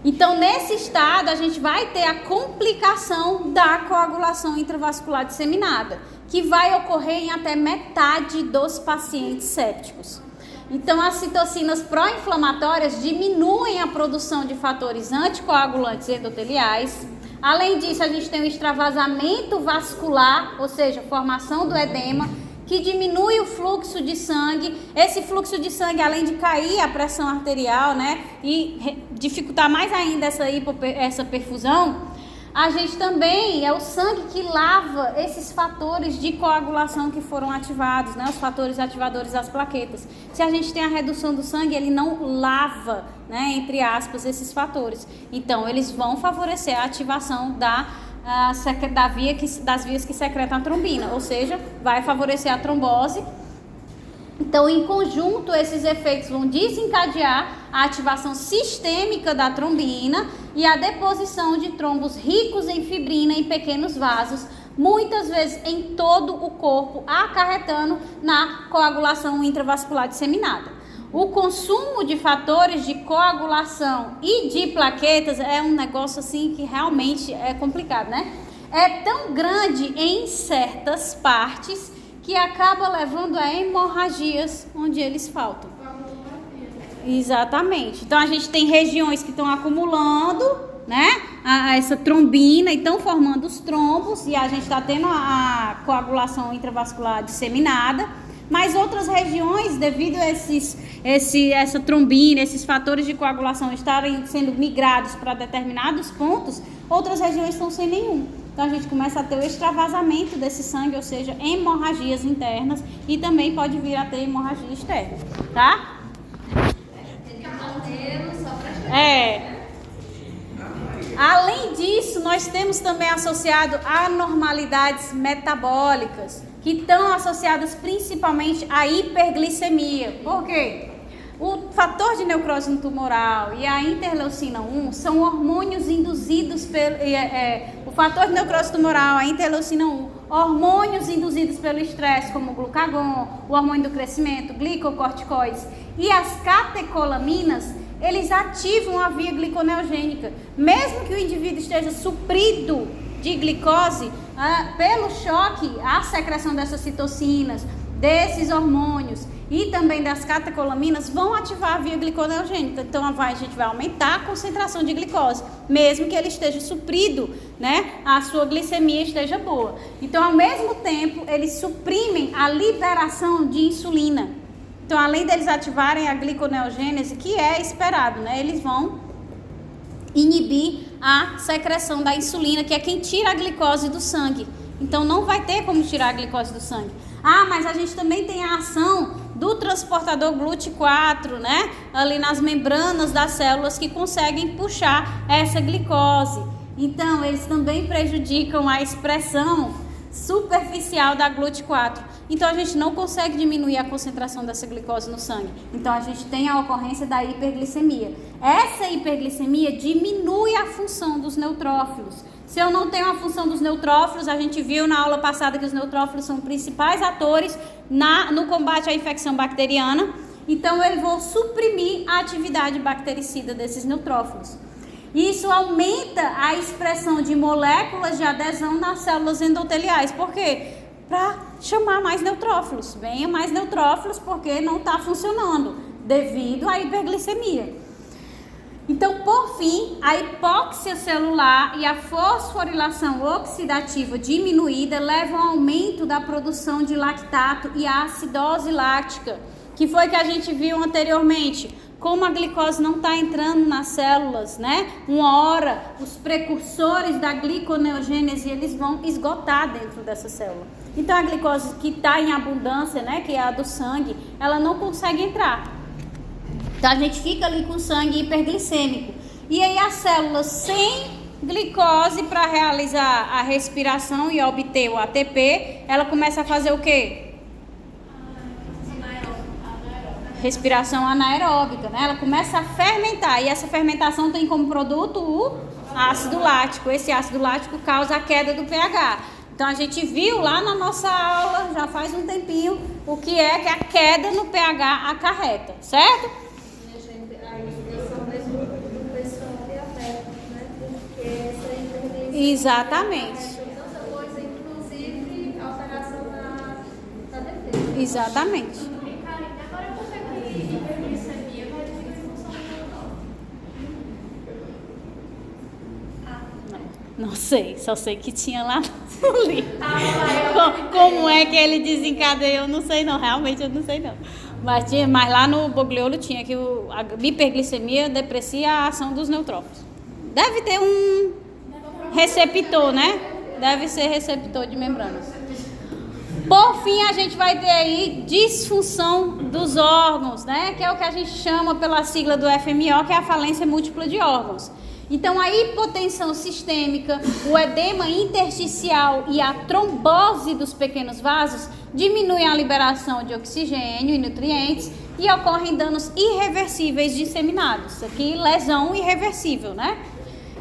Então, nesse estado, a gente vai ter a complicação da coagulação intravascular disseminada, que vai ocorrer em até metade dos pacientes sépticos. Então, as citocinas pró-inflamatórias diminuem a produção de fatores anticoagulantes endoteliais. Além disso, a gente tem o extravasamento vascular, ou seja, formação do edema, que diminui o fluxo de sangue. Esse fluxo de sangue, além de cair a pressão arterial, né, e dificultar mais ainda essa perfusão, a gente também é o sangue que lava esses fatores de coagulação que foram ativados, né, os fatores ativadores das plaquetas. Se a gente tem a redução do sangue, ele não lava, né, entre aspas, esses fatores. Então, eles vão favorecer a ativação das vias que secretam a trombina, ou seja, vai favorecer a trombose. Então, em conjunto, esses efeitos vão desencadear a ativação sistêmica da trombina e a deposição de trombos ricos em fibrina em pequenos vasos, muitas vezes em todo o corpo, acarretando na coagulação intravascular disseminada. O consumo de fatores de coagulação e de plaquetas é um negócio assim que realmente é complicado, né? É tão grande em certas partes que acaba levando a hemorragias onde eles faltam. Exatamente. Então a gente tem regiões que estão acumulando, né, essa trombina e estão formando os trombos e a gente está tendo a coagulação intravascular disseminada. Mas outras regiões, devido a essa trombina, esses fatores de coagulação estarem sendo migrados para determinados pontos, outras regiões estão sem nenhum. Então a gente começa a ter o extravasamento desse sangue, ou seja, hemorragias internas, e também pode vir a ter hemorragia externa, tá? Além disso, nós temos também associado anormalidades metabólicas, que estão associadas principalmente à hiperglicemia. Por quê? O fator de necrose tumoral e a interleucina 1 são hormônios induzidos pelo... o fator de necrose tumoral, a interleucina 1, hormônios induzidos pelo estresse, como o glucagon, o hormônio do crescimento, glicocorticoides, e as catecolaminas, eles ativam a via gliconeogênica. Mesmo que o indivíduo esteja suprido de glicose, pelo choque, a secreção dessas citocinas, desses hormônios e também das catecolaminas vão ativar a via gliconeogênica. Então a gente vai aumentar a concentração de glicose, mesmo que ele esteja suprido, né? A sua glicemia esteja boa. Então, ao mesmo tempo, eles suprimem a liberação de insulina. Então, além deles ativarem a gliconeogênese, que é esperado, né? Eles vão inibir a secreção da insulina, que é quem tira a glicose do sangue. Então, não vai ter como tirar a glicose do sangue. Mas a gente também tem a ação do transportador GLUT4, né? Ali nas membranas das células, que conseguem puxar essa glicose. Então, eles também prejudicam a expressão superficial da GLUT4. Então, a gente não consegue diminuir a concentração dessa glicose no sangue. Então, a gente tem a ocorrência da hiperglicemia. Essa hiperglicemia diminui a função dos neutrófilos. Se eu não tenho a função dos neutrófilos, a gente viu na aula passada que os neutrófilos são principais atores no combate à infecção bacteriana. Então, eles vão suprimir a atividade bactericida desses neutrófilos. Isso aumenta a expressão de moléculas de adesão nas células endoteliais. Por quê? Para chamar mais neutrófilos. Venha mais neutrófilos, porque não está funcionando devido à hiperglicemia. Então, por fim, a hipóxia celular e a fosforilação oxidativa diminuída levam ao aumento da produção de lactato e a acidose láctica, que foi que a gente viu anteriormente. Como a glicose não está entrando nas células, né? Uma hora, os precursores da gliconeogênese, eles vão esgotar dentro dessa célula. Então, a glicose que está em abundância, né? Que é a do sangue, ela não consegue entrar. Então, a gente fica ali com sangue hiperglicêmico. E aí, as células sem glicose para realizar a respiração e obter o ATP, ela começa a fazer o quê? Respiração anaeróbica, né? Ela começa a fermentar, e essa fermentação tem como produto o ácido lático. Esse ácido lático causa a queda do pH. Então, a gente viu lá na nossa aula, já faz um tempinho, o que a queda no pH acarreta, certo? Minha gente, a indicação mesmo do pessoal diabético, né? Porque essa hiperglicemia... Exatamente. Tanta coisa, inclusive alteração da defesa. Exatamente. Não sei, só sei que tinha lá no livro. Como é que ele desencadeou, não sei não, realmente eu não sei não. Mas lá no Bogliolo tinha que a hiperglicemia deprecia a ação dos neutrófilos. Deve ter um receptor, né? Deve ser receptor de membranas. Por fim, a gente vai ter aí disfunção dos órgãos, né? Que é o que a gente chama pela sigla do FMO, que é a falência múltipla de órgãos. Então, a hipotensão sistêmica, o edema intersticial e a trombose dos pequenos vasos diminuem a liberação de oxigênio e nutrientes e ocorrem danos irreversíveis disseminados. Isso aqui, lesão irreversível, né?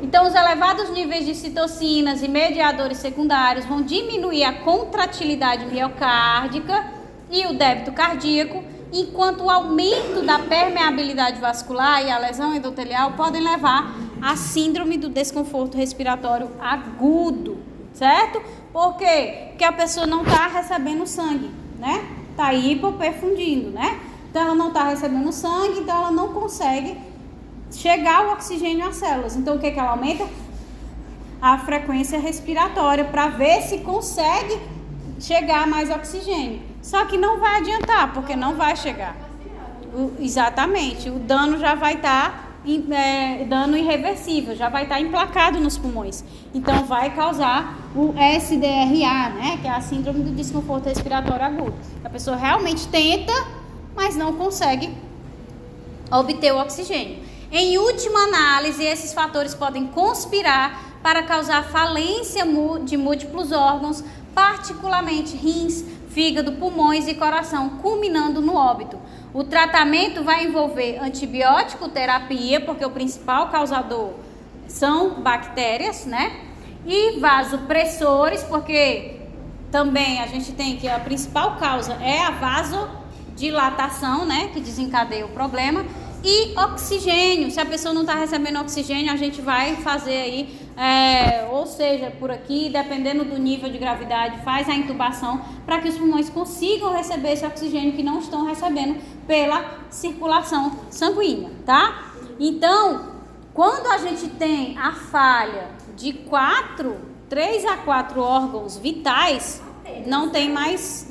Então, os elevados níveis de citocinas e mediadores secundários vão diminuir a contratilidade miocárdica e o débito cardíaco, enquanto o aumento da permeabilidade vascular e a lesão endotelial podem levar à síndrome do desconforto respiratório agudo, certo? Por quê? Porque a pessoa não está recebendo sangue, né? Está hipoperfundindo, né? Então, ela não está recebendo sangue, então ela não consegue chegar o oxigênio às células. Então, o que ela aumenta? A frequência respiratória, para ver se consegue chegar mais oxigênio. Só que não vai adiantar, porque não vai chegar. Exatamente, o dano já vai estar dano irreversível, já vai estar emplacado nos pulmões. Então vai causar o SDRA, né, que é a síndrome do desconforto respiratório agudo. A pessoa realmente tenta, mas não consegue obter o oxigênio. Em última análise, esses fatores podem conspirar para causar falência de múltiplos órgãos, particularmente rins, fígado, pulmões e coração, culminando no óbito. O tratamento vai envolver antibiótico terapia, porque o principal causador são bactérias, né? E vasopressores, porque também a gente tem que a principal causa é a vasodilatação, né? Que desencadeia o problema. E oxigênio, se a pessoa não está recebendo oxigênio, a gente vai fazer aí, ou seja, por aqui, dependendo do nível de gravidade, faz a intubação para que os pulmões consigam receber esse oxigênio que não estão recebendo pela circulação sanguínea, tá? Então, quando a gente tem a falha de 3 a 4 órgãos vitais, não tem mais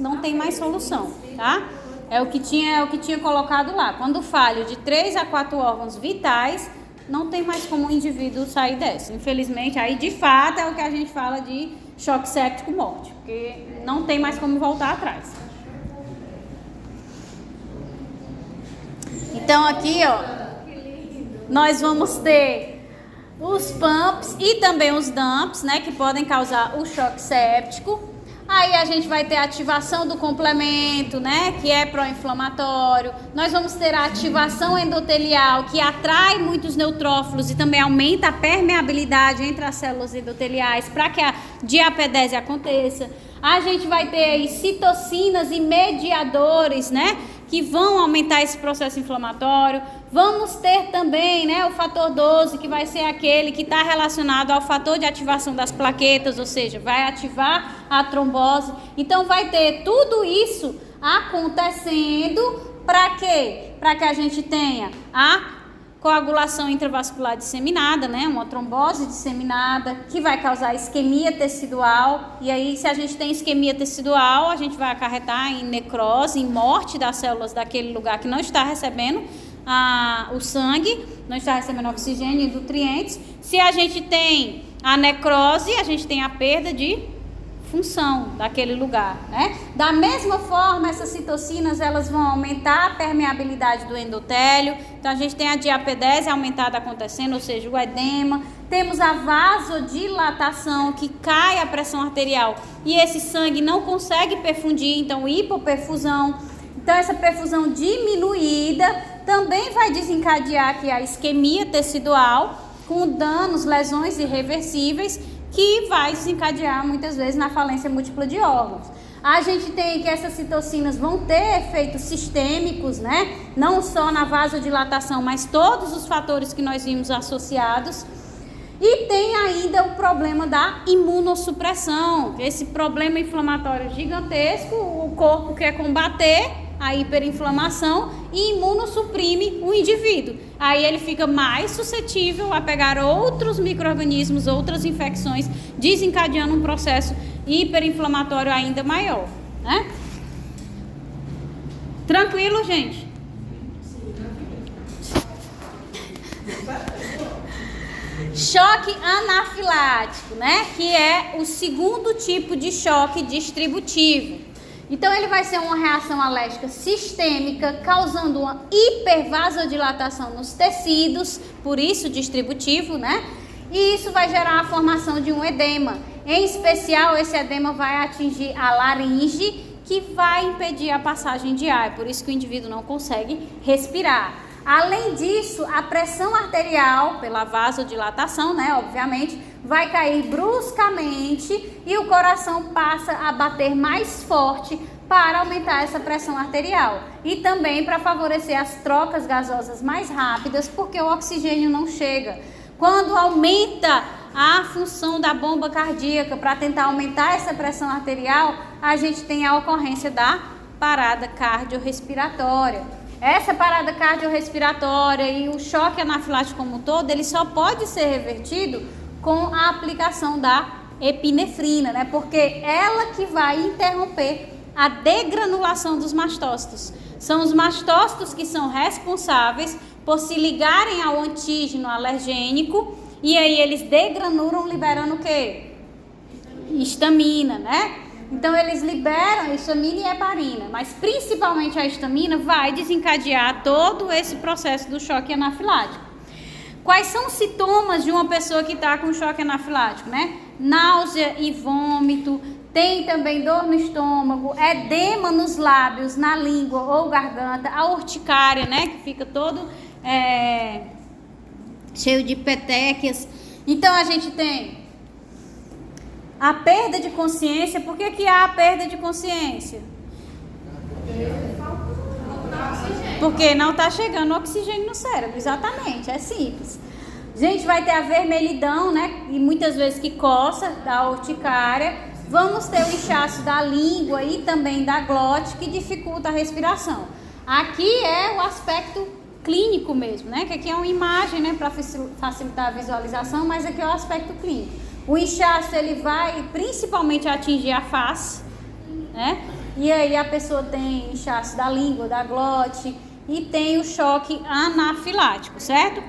solução, tá? É o que tinha colocado lá. Quando falho de 3 a 4 órgãos vitais, não tem mais como o indivíduo sair dessa. Infelizmente, aí de fato é o que a gente fala de choque séptico morte, porque não tem mais como voltar atrás. Então aqui, ó, nós vamos ter os pumps e também os dumps, né, que podem causar o choque séptico. Aí a gente vai ter a ativação do complemento, né, que é pró-inflamatório. Nós vamos ter a ativação endotelial, que atrai muitos neutrófilos e também aumenta a permeabilidade entre as células endoteliais para que a diapedese aconteça. A gente vai ter aí citocinas e mediadores, né, que vão aumentar esse processo inflamatório. Vamos ter também, né, o fator 12, que vai ser aquele que está relacionado ao fator de ativação das plaquetas, ou seja, vai ativar a trombose. Então vai ter tudo isso acontecendo para quê? Para que a gente tenha a coagulação intravascular disseminada, né, uma trombose disseminada, que vai causar isquemia tecidual. E aí, se a gente tem isquemia tecidual, a gente vai acarretar em necrose, em morte das células daquele lugar que não está recebendo o sangue, não está recebendo oxigênio e nutrientes. Se a gente tem a necrose, a gente tem a perda de função daquele lugar, né? Da mesma forma, essas citocinas, elas vão aumentar a permeabilidade do endotélio. Então, a gente tem a diapedese aumentada acontecendo, ou seja, o edema. Temos a vasodilatação, que cai a pressão arterial e esse sangue não consegue perfundir, então hipoperfusão. Então, essa perfusão diminuída também vai desencadear aqui a isquemia tecidual, com danos, lesões irreversíveis, que vai desencadear muitas vezes na falência múltipla de órgãos. A gente tem que essas citocinas vão ter efeitos sistêmicos, né? Não só na vasodilatação, mas todos os fatores que nós vimos associados. E tem ainda o problema da imunossupressão, esse problema inflamatório gigantesco, o corpo quer combater a hiperinflamação e imunossuprime o indivíduo. Aí ele fica mais suscetível a pegar outros micro-organismos, outras infecções, desencadeando um processo hiperinflamatório ainda maior, né? Tranquilo, gente? Choque anafilático, né? Que é o segundo tipo de choque distributivo. Então, ele vai ser uma reação alérgica sistêmica, causando uma hipervasodilatação nos tecidos, por isso distributivo, né? E isso vai gerar a formação de um edema. Em especial, esse edema vai atingir a laringe, que vai impedir a passagem de ar, por isso que o indivíduo não consegue respirar. Além disso, a pressão arterial, pela vasodilatação, né, obviamente, vai cair bruscamente e o coração passa a bater mais forte para aumentar essa pressão arterial e também para favorecer as trocas gasosas mais rápidas, porque o oxigênio não chega. Quando aumenta a função da bomba cardíaca para tentar aumentar essa pressão arterial, a gente tem a ocorrência da parada cardiorrespiratória. Essa parada cardiorrespiratória e o choque anafilático como um todo, ele só pode ser revertido com a aplicação da epinefrina, né? Porque ela que vai interromper a degranulação dos mastócitos. São os mastócitos que são responsáveis por se ligarem ao antígeno alergênico e aí eles degranulam liberando o quê? Histamina, né? Então eles liberam histamina e heparina, mas principalmente a histamina vai desencadear todo esse processo do choque anafilático. Quais são os sintomas de uma pessoa que está com choque anafilático, né? Náusea e vômito, tem também dor no estômago, edema nos lábios, na língua ou garganta, a urticária, né? Que fica todo cheio de petequias. Então a gente tem a perda de consciência. Por que há a perda de consciência? Porque não está chegando oxigênio no cérebro, exatamente, é simples. A gente vai ter a vermelhidão, né? E muitas vezes que coça, da urticária. Vamos ter o inchaço da língua e também da glote, que dificulta a respiração. Aqui é o aspecto clínico mesmo, né? Que aqui é uma imagem, né? Para facilitar a visualização, mas aqui é o aspecto clínico. O inchaço, ele vai principalmente atingir a face, né? E aí a pessoa tem inchaço da língua, da glote e tem o choque anafilático, certo?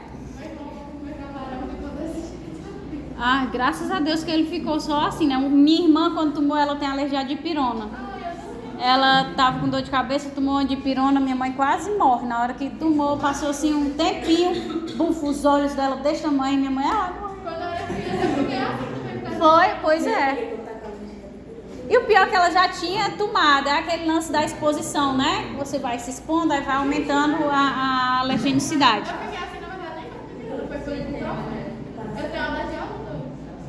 Ah, graças a Deus que ele ficou só assim, né? Minha irmã, quando tomou, ela tem alergia de dipirona. Ela tava com dor de cabeça, tomou uma dipirona, minha mãe quase morre. Na hora que tomou, passou assim um tempinho, bufo, os olhos dela desse tamanho, minha mãe, foi, pois é. E o pior é que ela já tinha tomado, é aquele lance da exposição, né? Você vai se expondo, aí vai aumentando a alergenicidade.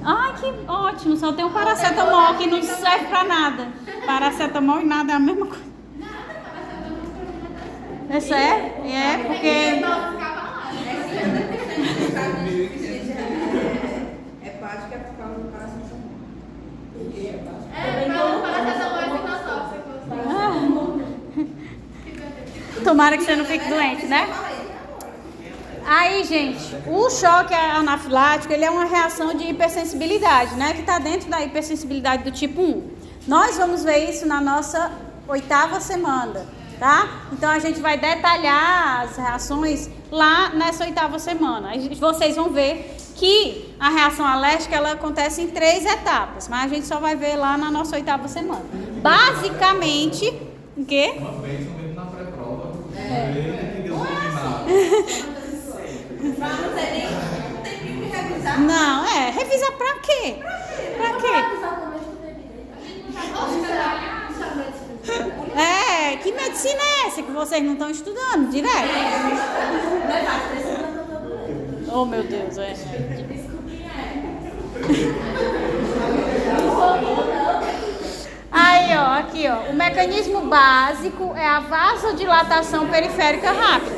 Ai, que ótimo, só tem um paracetamol que não serve pra nada. Paracetamol e nada é a mesma coisa. É sério? É, porque... É prática por causa do paracetamol. Tomara que você não fique doente, né? Aí, gente, o choque anafilático, ele é uma reação de hipersensibilidade, né? Que está dentro da hipersensibilidade do tipo 1. Nós vamos ver isso na nossa 8ª semana, tá? Então, a gente vai detalhar as reações lá nessa 8ª semana. Aí vocês vão ver que a reação alérgica, ela acontece em 3 etapas, mas a gente só vai ver lá na nossa 8ª semana. Basicamente, o quê? Uma vez mesmo na pré-prova, que Deus Não tem que revisar. Não, revisar pra quê? Pra quê? Que medicina é essa que vocês não estão estudando direto? Oh, meu Deus, Aí, ó, aqui, ó, o mecanismo básico é a vasodilatação periférica rápida.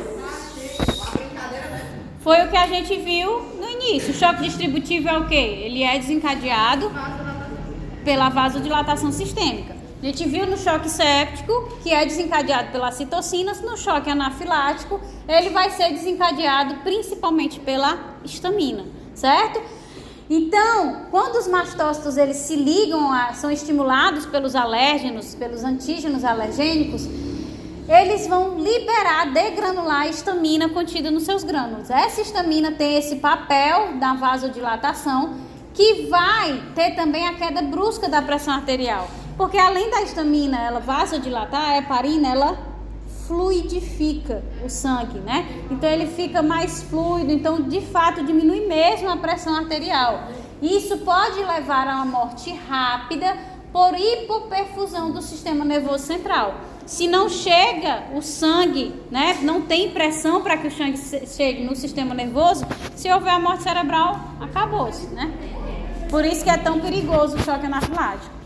Foi o que a gente viu no início. O choque distributivo é o quê? Ele é desencadeado pela vasodilatação sistêmica. A gente viu no choque séptico, que é desencadeado pelas citocinas. No choque anafilático, ele vai ser desencadeado principalmente pela histamina, certo? Então, quando os mastócitos eles se ligam, são estimulados pelos alérgenos, pelos antígenos alergênicos, eles vão liberar, degranular a histamina contida nos seus grânulos. Essa histamina tem esse papel da vasodilatação, que vai ter também a queda brusca da pressão arterial. Porque além da histamina ela vasodilatar, a heparina ela fluidifica o sangue, né? Então ele fica mais fluido, então de fato diminui mesmo a pressão arterial. Isso pode levar a uma morte rápida por hipoperfusão do sistema nervoso central. Se não chega o sangue, né? Não tem pressão para que o sangue chegue no sistema nervoso, se houver a morte cerebral, acabou-se, né? Por isso que é tão perigoso o choque anafilático.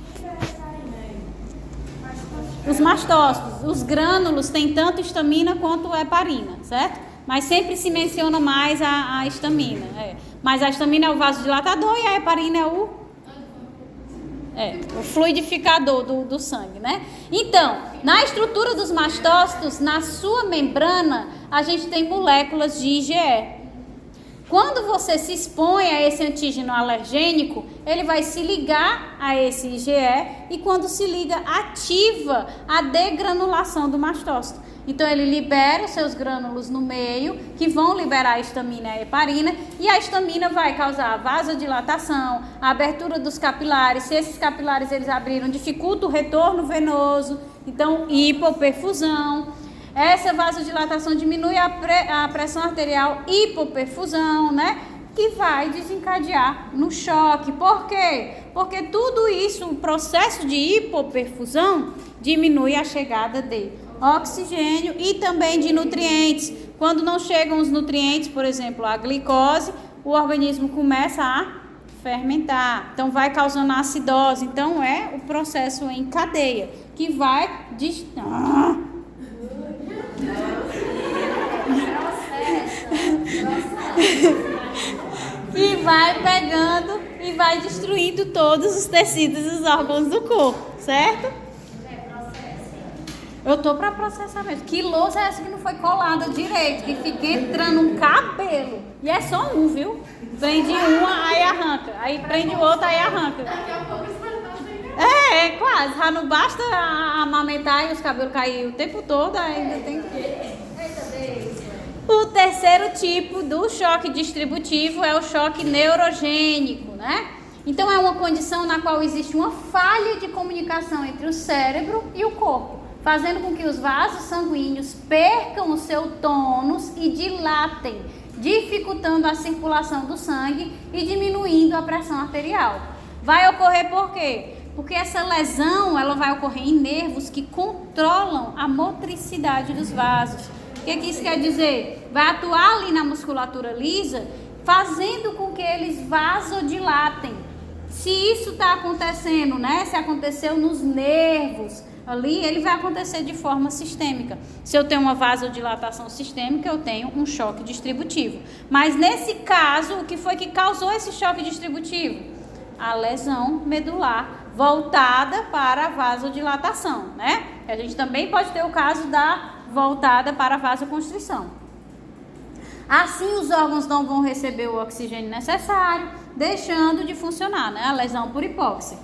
Os mastócitos, os grânulos têm tanto histamina quanto heparina, certo? Mas sempre se menciona mais a histamina. Mas a histamina é o vasodilatador e a heparina é o fluidificador do sangue, né? Então, na estrutura dos mastócitos, na sua membrana, a gente tem moléculas de IgE. Quando você se expõe a esse antígeno alergênico, ele vai se ligar a esse IgE e quando se liga, ativa a degranulação do mastócito. Então ele libera os seus grânulos no meio, que vão liberar a histamina e a heparina, e a histamina vai causar vasodilatação, a abertura dos capilares. Se esses capilares eles abriram, dificulta o retorno venoso, então hipoperfusão. Essa vasodilatação diminui a pressão arterial, hipoperfusão, né? Que vai desencadear no choque. Por quê? Porque tudo isso, o processo de hipoperfusão, diminui a chegada de oxigênio e também de nutrientes. Quando não chegam os nutrientes, por exemplo, a glicose, o organismo começa a fermentar. Então, vai causando acidose. Então, é o processo em cadeia que vai... E vai pegando e vai destruindo todos os tecidos e os órgãos do corpo, certo? Eu tô para processamento. Que louça é essa que não foi colada direito, que fica entrando um cabelo? E é só um, viu? Prende uma, aí arranca. Aí prende o outro, aí arranca. Daqui a pouco isso vai estar sem É quase. Já não basta amamentar e os cabelos caírem o tempo todo, ainda tem que... O terceiro tipo do choque distributivo é o choque neurogênico, né? Então é uma condição na qual existe uma falha de comunicação entre o cérebro e o corpo, fazendo com que os vasos sanguíneos percam o seu tônus e dilatem, dificultando a circulação do sangue e diminuindo a pressão arterial. Vai ocorrer por quê? Porque essa lesão ela vai ocorrer em nervos que controlam a motricidade dos vasos. O que isso quer dizer? Vai atuar ali na musculatura lisa, fazendo com que eles vasodilatem. Se isso está acontecendo, né? Se aconteceu nos nervos, ali ele vai acontecer de forma sistêmica. Se eu tenho uma vasodilatação sistêmica, eu tenho um choque distributivo. Mas nesse caso, o que foi que causou esse choque distributivo? A lesão medular voltada para a vasodilatação, né? A gente também pode ter o caso da voltada para a vasoconstrição. Assim, os órgãos não vão receber o oxigênio necessário, deixando de funcionar, né? A lesão por hipóxia.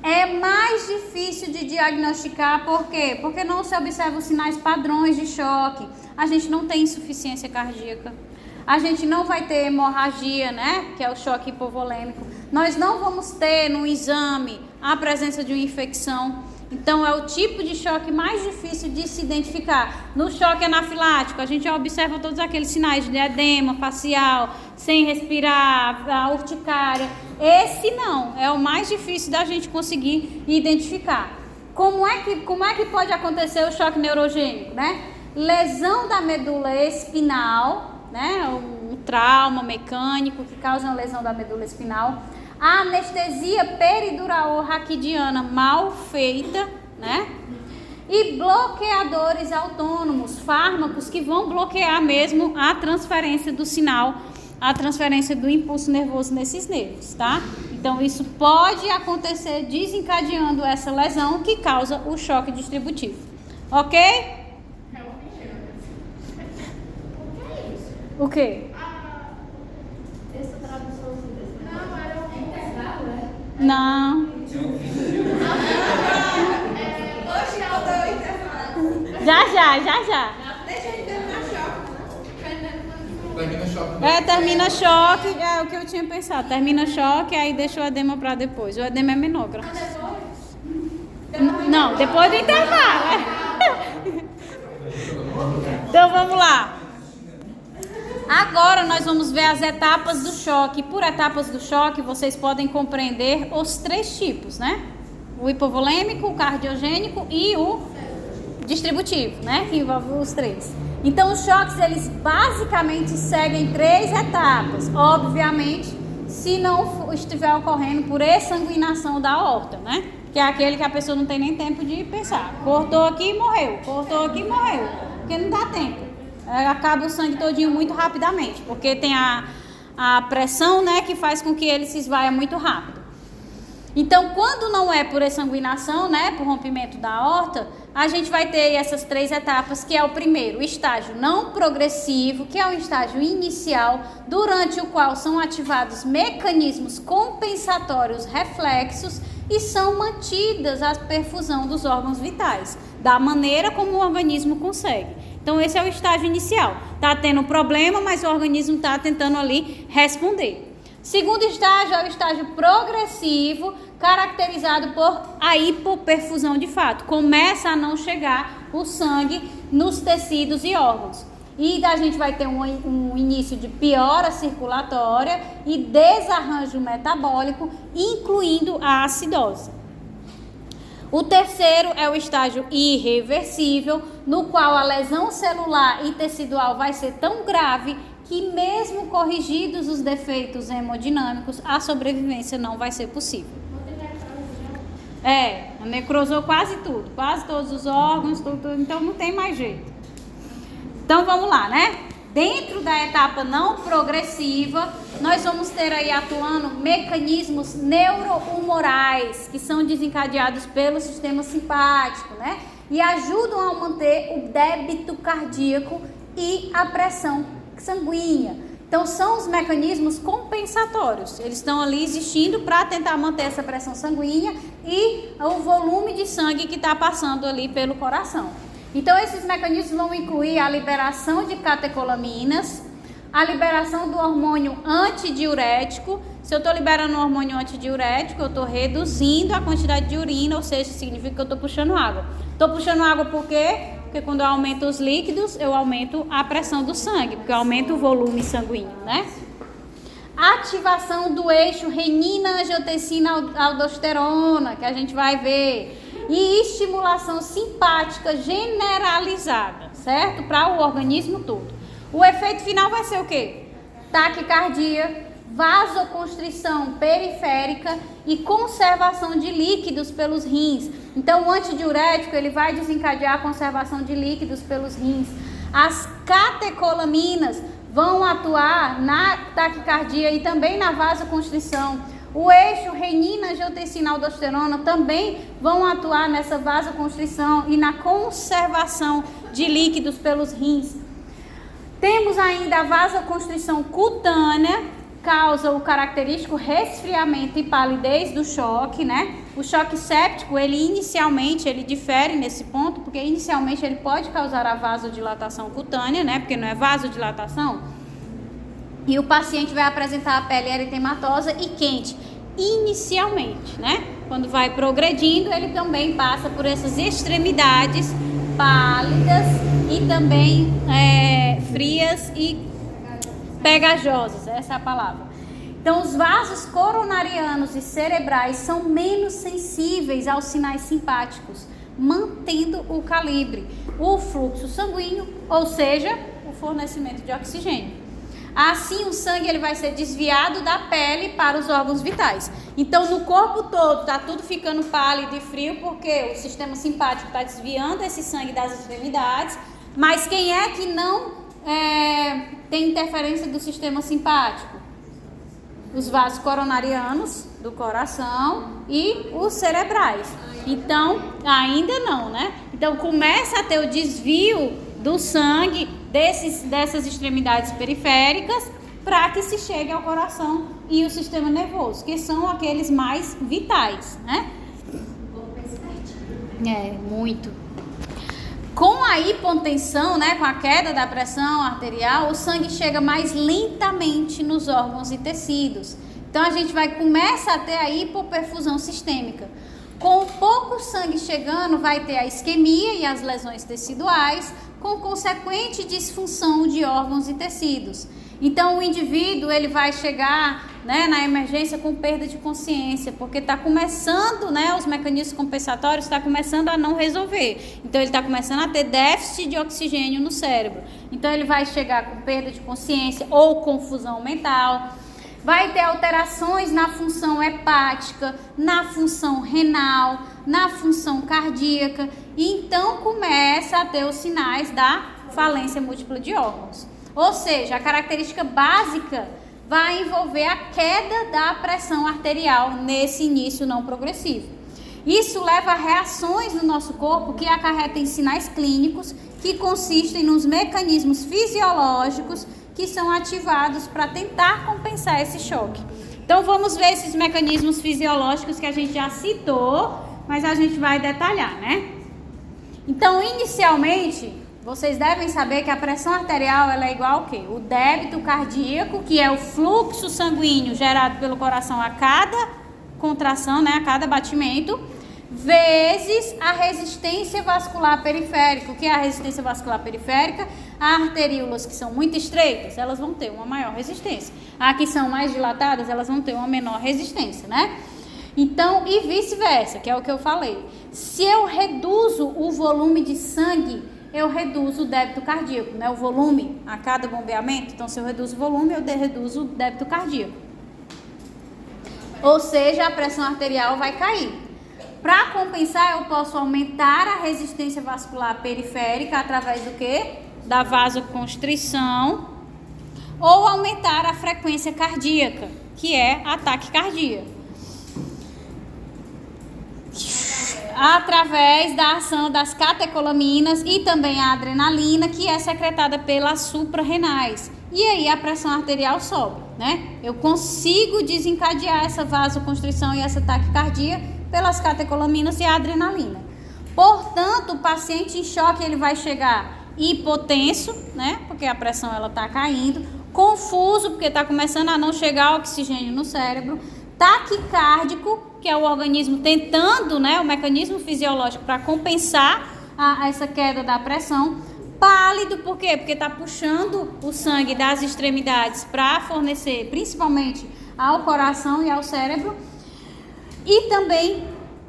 É mais difícil de diagnosticar, por quê? Porque não se observa os sinais padrões de choque. A gente não tem insuficiência cardíaca. A gente não vai ter hemorragia, né? Que é o choque hipovolêmico. Nós não vamos ter no exame a presença de uma infecção. Então, é o tipo de choque mais difícil de se identificar. No choque anafilático, a gente observa todos aqueles sinais de edema facial, sem respirar, a urticária. Esse não, é o mais difícil da gente conseguir identificar. Como é que pode acontecer o choque neurogênico, né? Lesão da medula espinal, né? Um trauma mecânico que causa uma lesão da medula espinal. A anestesia peridural ou raquidiana mal feita, né? E bloqueadores autônomos, fármacos que vão bloquear mesmo a transferência do sinal, a transferência do impulso nervoso nesses nervos, tá? Então, isso pode acontecer desencadeando essa lesão que causa o choque distributivo. Ok? O quê? Essa tradução Não, era um intervalo, Não. Hoje eu dou o intervalo. Já. Deixa ele terminar choque, né? Termina choque. Termina choque, é o que eu tinha pensado. Termina choque, aí deixa o edema para depois. O edema é menor, graças a Deus. Não, depois do intervalo. Então vamos lá. Agora nós vamos ver as etapas do choque. Por etapas do choque, vocês podem compreender os três tipos, né? O hipovolêmico, o cardiogênico e o distributivo, né? Que envolve os três. Então, os choques, eles basicamente seguem três etapas. Obviamente, se não estiver ocorrendo por exsanguinação da aorta, né? Que é aquele que a pessoa não tem nem tempo de pensar. Cortou aqui e morreu. Cortou aqui e morreu. Porque não dá tempo. Acaba o sangue todinho muito rapidamente, porque tem a pressão, né, que faz com que ele se esvaia muito rápido. Então, quando não é por exsanguinação, né, por rompimento da aorta, a gente vai ter essas 3 etapas, que é o primeiro, o estágio não progressivo, que é o estágio inicial, durante o qual são ativados mecanismos compensatórios reflexos e são mantidas a perfusão dos órgãos vitais, da maneira como o organismo consegue. Então, esse é o estágio inicial. Está tendo problema, mas o organismo está tentando ali responder. Segundo estágio é o estágio progressivo, caracterizado por a hipoperfusão de fato. Começa a não chegar o sangue nos tecidos e órgãos. E a gente vai ter um início de piora circulatória e desarranjo metabólico, incluindo a acidose. O terceiro é o estágio irreversível, no qual a lesão celular e tecidual vai ser tão grave que mesmo corrigidos os defeitos hemodinâmicos, a sobrevivência não vai ser possível. Necrosou quase tudo, quase todos os órgãos, tudo, então não tem mais jeito. Então vamos lá, né? Dentro da etapa não progressiva, nós vamos ter aí atuando mecanismos neurohumorais, que são desencadeados pelo sistema simpático, né? E ajudam a manter o débito cardíaco e a pressão sanguínea. Então são os mecanismos compensatórios. Eles estão ali existindo para tentar manter essa pressão sanguínea e o volume de sangue que está passando ali pelo coração. Então esses mecanismos vão incluir a liberação de catecolaminas, a liberação do hormônio antidiurético. Se eu estou liberando um hormônio antidiurético, eu estou reduzindo a quantidade de urina, ou seja, significa que eu estou puxando água. Estou puxando água por quê? Porque quando eu aumento os líquidos, eu aumento a pressão do sangue, porque eu aumento o volume sanguíneo, né? Ativação do eixo renina-angiotensina-aldosterona, que a gente vai ver. E estimulação simpática generalizada, certo? Para o organismo todo. O efeito final vai ser o quê? Taquicardia, vasoconstrição periférica e conservação de líquidos pelos rins. Então, o antidiurético ele vai desencadear a conservação de líquidos pelos rins. As catecolaminas vão atuar na taquicardia e também na vasoconstrição. O eixo renina-angiotensina-aldosterona também vão atuar nessa vasoconstrição e na conservação de líquidos pelos rins. Temos ainda a vasoconstrição cutânea, causa o característico resfriamento e palidez do choque, né? O choque séptico, ele difere nesse ponto, porque inicialmente ele pode causar a vasodilatação cutânea, né? Porque não é vasodilatação. E o paciente vai apresentar a pele eritematosa e quente, inicialmente, né? Quando vai progredindo, ele também passa por essas extremidades pálidas e também frias e pegajosas, essa é a palavra. Então, os vasos coronarianos e cerebrais são menos sensíveis aos sinais simpáticos, mantendo o calibre, o fluxo sanguíneo, ou seja, o fornecimento de oxigênio. Assim, o sangue ele vai ser desviado da pele para os órgãos vitais. Então, no corpo todo, está tudo ficando pálido e frio, porque o sistema simpático está desviando esse sangue das extremidades. Mas quem é que não tem interferência do sistema simpático? Os vasos coronarianos do coração e os cerebrais. Então, ainda não, né? Então, começa a ter o desvio do sangue dessas extremidades periféricas para que se chegue ao coração e o sistema nervoso, que são aqueles mais vitais, né? Muito. Com a hipotensão, né, com a queda da pressão arterial, o sangue chega mais lentamente nos órgãos e tecidos. Então a gente começa a ter a hipoperfusão sistêmica. Com pouco sangue chegando, vai ter a isquemia e as lesões teciduais, com consequente disfunção de órgãos e tecidos. Então o indivíduo ele vai chegar, né, na emergência com perda de consciência, porque está começando, né, os mecanismos compensatórios está começando a não resolver. Então ele está começando a ter déficit de oxigênio no cérebro. Então ele vai chegar com perda de consciência ou confusão mental. Vai ter alterações na função hepática, na função renal, na função cardíaca. E então começa a ter os sinais da falência múltipla de órgãos. Ou seja, a característica básica vai envolver a queda da pressão arterial nesse início não progressivo. Isso leva a reações no nosso corpo que acarretam sinais clínicos que consistem nos mecanismos fisiológicos que são ativados para tentar compensar esse choque. Então vamos ver esses mecanismos fisiológicos que a gente já citou, mas a gente vai detalhar, né? Então, inicialmente, vocês devem saber que a pressão arterial ela é igual ao quê? O débito cardíaco, que é o fluxo sanguíneo gerado pelo coração a cada contração, né, a cada batimento, vezes a resistência vascular periférica. O que é a resistência vascular periférica? As arteríolas que são muito estreitas, elas vão ter uma maior resistência. As que são mais dilatadas, elas vão ter uma menor resistência, né? Então, e vice-versa, que é o que eu falei. Se eu reduzo o volume de sangue, eu reduzo o débito cardíaco, né? O volume a cada bombeamento. Então, se eu reduzo o volume, eu reduzo o débito cardíaco. Ou seja, a pressão arterial vai cair. Para compensar, eu posso aumentar a resistência vascular periférica através do quê? Da vasoconstrição, ou aumentar a frequência cardíaca, que é a taquicardia, através da ação das catecolaminas e também a adrenalina, que é secretada pelas suprarrenais. E aí a pressão arterial sobe, né? Eu consigo desencadear essa vasoconstrição e essa taquicardia pelas catecolaminas e a adrenalina. Portanto, o paciente em choque ele vai chegar hipotenso, né? Porque a pressão ela está caindo, confuso, porque está começando a não chegar oxigênio no cérebro, taquicárdico, que é o organismo tentando, né, o mecanismo fisiológico para compensar essa queda da pressão, pálido, por quê? Porque está puxando o sangue das extremidades para fornecer principalmente ao coração e ao cérebro, e também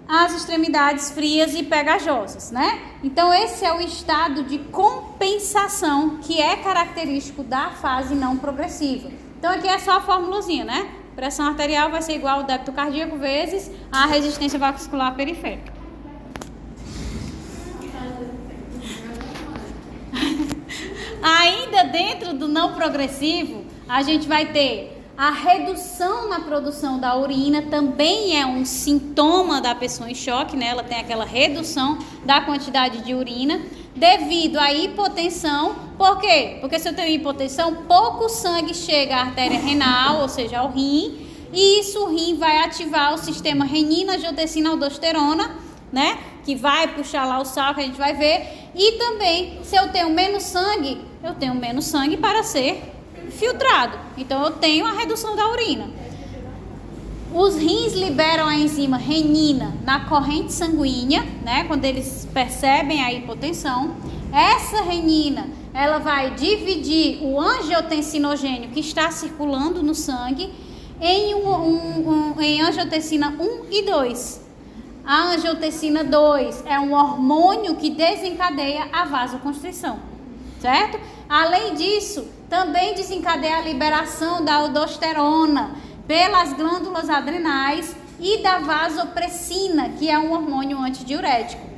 as extremidades frias e pegajosas, né? Então esse é o estado de compensação que é característico da fase não progressiva. Então aqui é só a formulazinha, né? Pressão arterial vai ser igual ao débito cardíaco vezes a resistência vascular periférica. Ainda dentro do não progressivo, a gente vai ter a redução na produção da urina, também é um sintoma da pessoa em choque, né? Ela tem aquela redução da quantidade de urina devido à hipotensão. Por quê? Porque se eu tenho hipotensão, pouco sangue chega à artéria renal, ou seja, ao rim, e isso o rim vai ativar o sistema renina-angiotensina-aldosterona, né? Que vai puxar lá o sal, que a gente vai ver. E também, se eu tenho menos sangue, eu tenho menos sangue para ser filtrado. Então, eu tenho a redução da urina. Os rins liberam a enzima renina na corrente sanguínea, né? Quando eles percebem a hipotensão. Essa renina, ela vai dividir o angiotensinogênio que está circulando no sangue em angiotensina 1 e 2. A angiotensina 2 é um hormônio que desencadeia a vasoconstrição, certo? Além disso, também desencadeia a liberação da aldosterona pelas glândulas adrenais e da vasopressina, que é um hormônio antidiurético,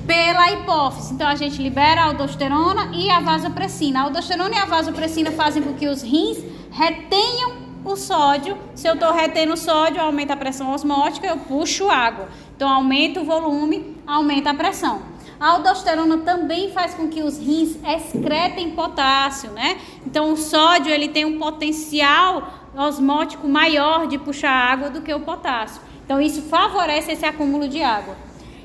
pela hipófise. Então, a gente libera a aldosterona e a vasopressina. A aldosterona e a vasopressina fazem com que os rins retenham o sódio. Se eu estou retendo o sódio, aumenta a pressão osmótica, eu puxo água. Então, aumenta o volume, aumenta a pressão. A aldosterona também faz com que os rins excretem potássio, né? Então, o sódio ele tem um potencial osmótico maior de puxar água do que o potássio. Então, isso favorece esse acúmulo de água.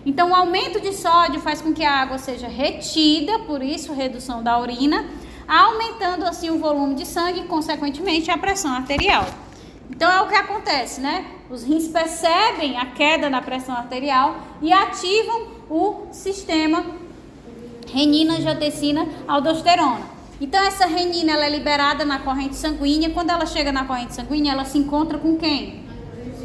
Então, o aumento de sódio faz com que a água seja retida, por isso, redução da urina, aumentando assim o volume de sangue e, consequentemente, a pressão arterial. Então, é o que acontece, né? Os rins percebem a queda da pressão arterial e ativam o sistema renina-angiotensina-aldosterona. Então, essa renina ela é liberada na corrente sanguínea. Quando ela chega na corrente sanguínea, ela se encontra com quem?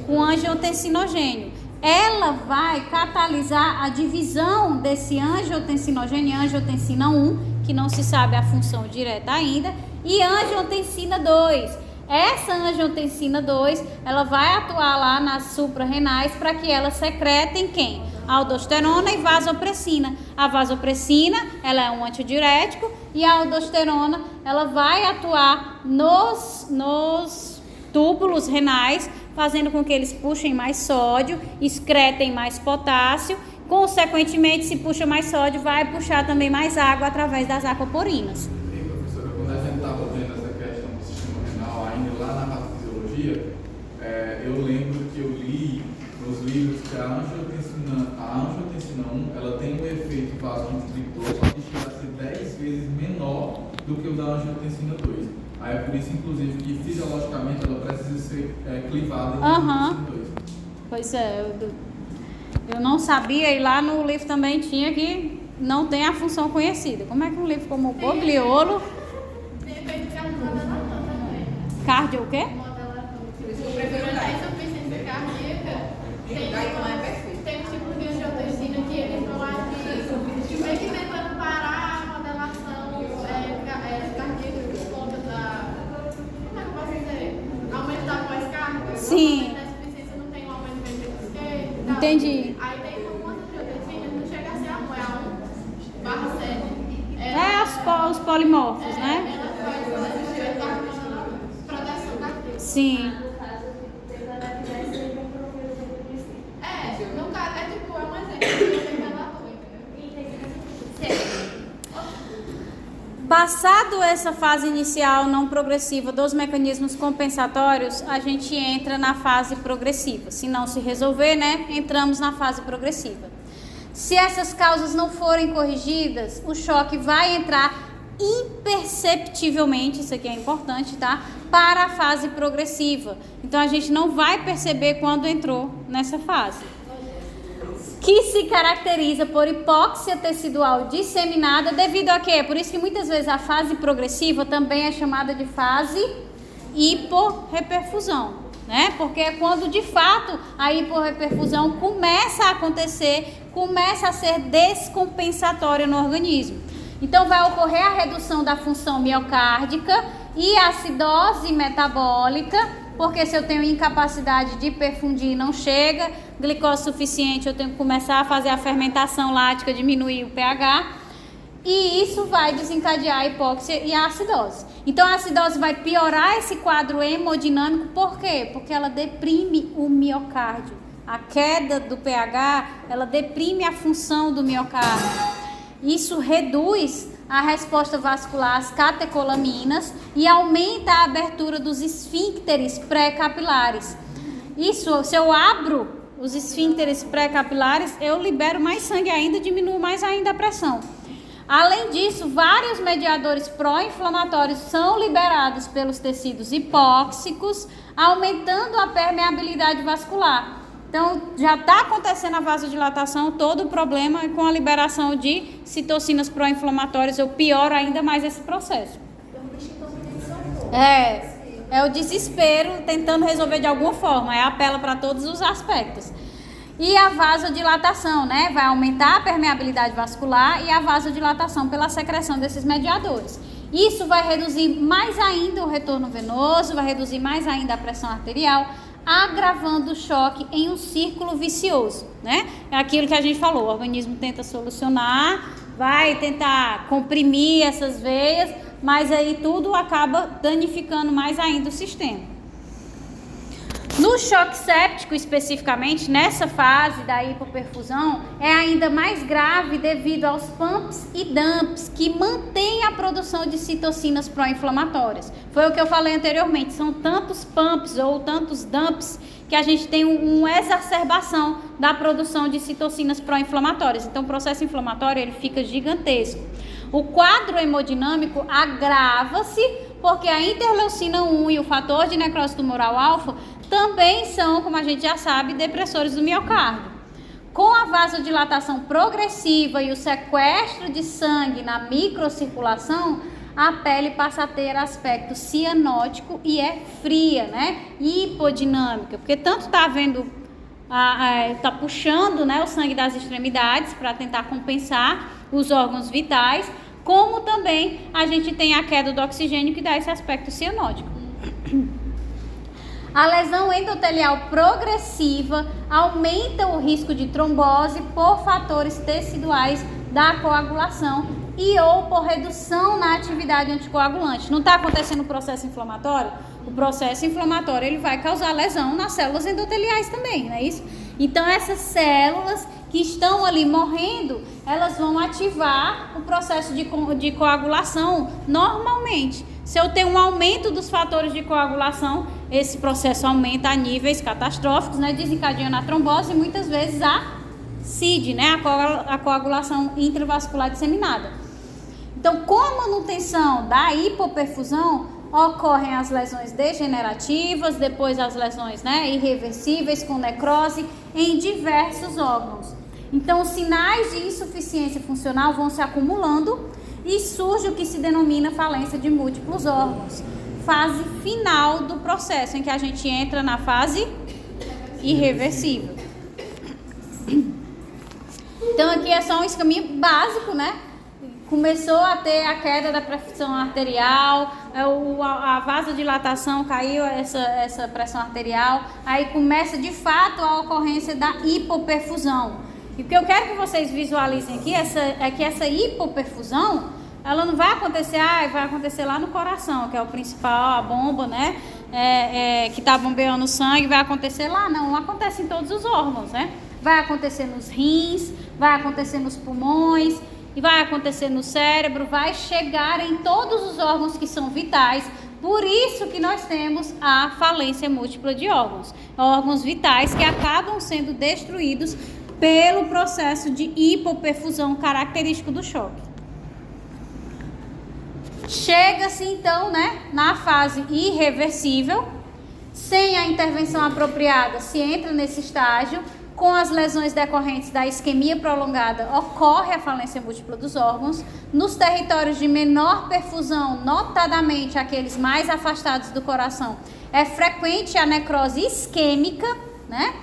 Com o angiotensinogênio. Ela vai catalisar a divisão desse angiotensinogênio, angiotensina 1, que não se sabe a função direta ainda, e angiotensina 2. Essa angiotensina 2, ela vai atuar lá nas suprarrenais para que elas secretem quem? aldosterona e vasopressina. A vasopressina, ela é um antidiurético e a aldosterona, ela vai atuar nos túbulos renais, fazendo com que eles puxem mais sódio, excretem mais potássio. Consequentemente, se puxa mais sódio, vai puxar também mais água através das aquaporinas. E professora, quando a gente estava vendo essa questão do sistema renal, ainda lá na patofisiologia, eu lembro que eu li nos livros que a angiotensina 1, ela tem um efeito vasoconstrictor, só que chega a ser 10 vezes menor do que o da angiotensina 2. Aí é por isso, inclusive, que fisiologicamente ela precisa ser clivada em angiotensina 2. Pois é, eu não sabia, e lá no livro também tinha que não tem a função conhecida. Como é que um livro como o Bogliolo... Tem efeito cardiomodelação também. Cardio o quê? Modelação. eu prefiro Durante a dar. insuficiência cardíaca, Então é perfeito. tem um tipo de angiotensina que eles vão agir meio que tentando parar a modelação cardíaca por conta da... Como é que eu posso dizer? Aumento da pós-carga. Sim. Na insuficiência não tem um aumento do ventrículo esquerdo e tal. Entendi. Aí tem algumas angiotensina, não chega a ser a 1, é a 1/7. Os polimorfos, né? Ela faz proteção cardíaca. Sim. No caso, tem que dar sempre um professor do princípio. No caso, é um exemplo de relator, entendeu? Passado essa fase inicial não progressiva dos mecanismos compensatórios, a gente entra na fase progressiva. Se não se resolver, né, entramos na fase progressiva. Se essas causas não forem corrigidas, o choque vai entrar imperceptivelmente, isso aqui é importante, tá? Para a fase progressiva. Então a gente não vai perceber quando entrou nessa fase, que se caracteriza por hipóxia tecidual disseminada, devido a quê? Por isso que muitas vezes a fase progressiva também é chamada de fase hiporreperfusão, né? Porque é quando de fato a hiporreperfusão começa a acontecer, começa a ser descompensatória no organismo. Então vai ocorrer a redução da função miocárdica e acidose metabólica, porque se eu tenho incapacidade de perfundir e não chega glicose suficiente, eu tenho que começar a fazer a fermentação lática, diminuir o pH, e isso vai desencadear a hipóxia e a acidose. Então a acidose vai piorar esse quadro hemodinâmico, por quê? Porque ela deprime o miocárdio. A queda do pH, ela deprime a função do miocárdio. Isso reduz a resposta vascular às catecolaminas e aumenta a abertura dos esfíncteres pré-capilares. Isso, se eu abro os esfíncteres pré-capilares, eu libero mais sangue ainda, diminuo mais ainda a pressão. Além disso, vários mediadores pró-inflamatórios são liberados pelos tecidos hipóxicos, aumentando a permeabilidade vascular. Então, já está acontecendo a vasodilatação, todo o problema é com a liberação de citocinas pró-inflamatórias, eu pioro ainda mais esse processo. É o desespero tentando resolver de alguma forma, apela para todos os aspectos. E a vasodilatação, né? Vai aumentar a permeabilidade vascular e a vasodilatação pela secreção desses mediadores. Isso vai reduzir mais ainda o retorno venoso, vai reduzir mais ainda a pressão arterial, agravando o choque em um círculo vicioso, né? É aquilo que a gente falou, o organismo tenta solucionar, vai tentar comprimir essas veias, mas aí tudo acaba danificando mais ainda o sistema. No choque séptico, especificamente, nessa fase da hipoperfusão, é ainda mais grave devido aos pumps e dumps, que mantêm a produção de citocinas pró-inflamatórias. Foi o que eu falei anteriormente, são tantos pumps ou tantos dumps que a gente tem uma exacerbação da produção de citocinas pró-inflamatórias. Então, o processo inflamatório ele fica gigantesco. O quadro hemodinâmico agrava-se porque a interleucina 1 e o fator de necrose tumoral alfa também são, como a gente já sabe, depressores do miocárdio. Com a vasodilatação progressiva e o sequestro de sangue na microcirculação, a pele passa a ter aspecto cianótico e é fria, né? Hipodinâmica, porque tanto está havendo, está puxando, né, o sangue das extremidades para tentar compensar os órgãos vitais, como também a gente tem a queda do oxigênio que dá esse aspecto cianótico. A lesão endotelial progressiva aumenta o risco de trombose por fatores teciduais da coagulação e ou por redução na atividade anticoagulante. Não está acontecendo o processo inflamatório? O processo inflamatório ele vai causar lesão nas células endoteliais também, não é isso? Então essas células que estão ali morrendo, elas vão ativar o processo de coagulação normalmente. Se eu tenho um aumento dos fatores de coagulação, esse processo aumenta a níveis catastróficos, né, desencadeando a trombose e muitas vezes a CID, né, a coagulação intravascular disseminada. Então, com a manutenção da hipoperfusão, ocorrem as lesões degenerativas, depois as lesões, né, irreversíveis com necrose em diversos órgãos. Então, os sinais de insuficiência funcional vão se acumulando e surge o que se denomina falência de múltiplos órgãos. Fase final do processo, em que a gente entra na fase irreversível. Então, aqui é só um esquema básico, né? Começou a ter a queda da pressão arterial, a vasodilatação caiu, essa pressão arterial, aí começa de fato a ocorrência da hipoperfusão. E o que eu quero que vocês visualizem aqui é que essa hipoperfusão, ela não vai acontecer, vai acontecer lá no coração, que é o principal, a bomba, né, que está bombeando o sangue, vai acontecer lá, não acontece em todos os órgãos, né? Vai acontecer nos rins, vai acontecer nos pulmões, e vai acontecer no cérebro, vai chegar em todos os órgãos que são vitais. Por isso que nós temos a falência múltipla de órgãos vitais que acabam sendo destruídos pelo processo de hipoperfusão característico do choque. Chega-se então, né, na fase irreversível, sem a intervenção apropriada, se entra nesse estágio. Com as lesões decorrentes da isquemia prolongada, ocorre a falência múltipla dos órgãos. Nos territórios de menor perfusão, notadamente aqueles mais afastados do coração, é frequente a necrose isquêmica, né?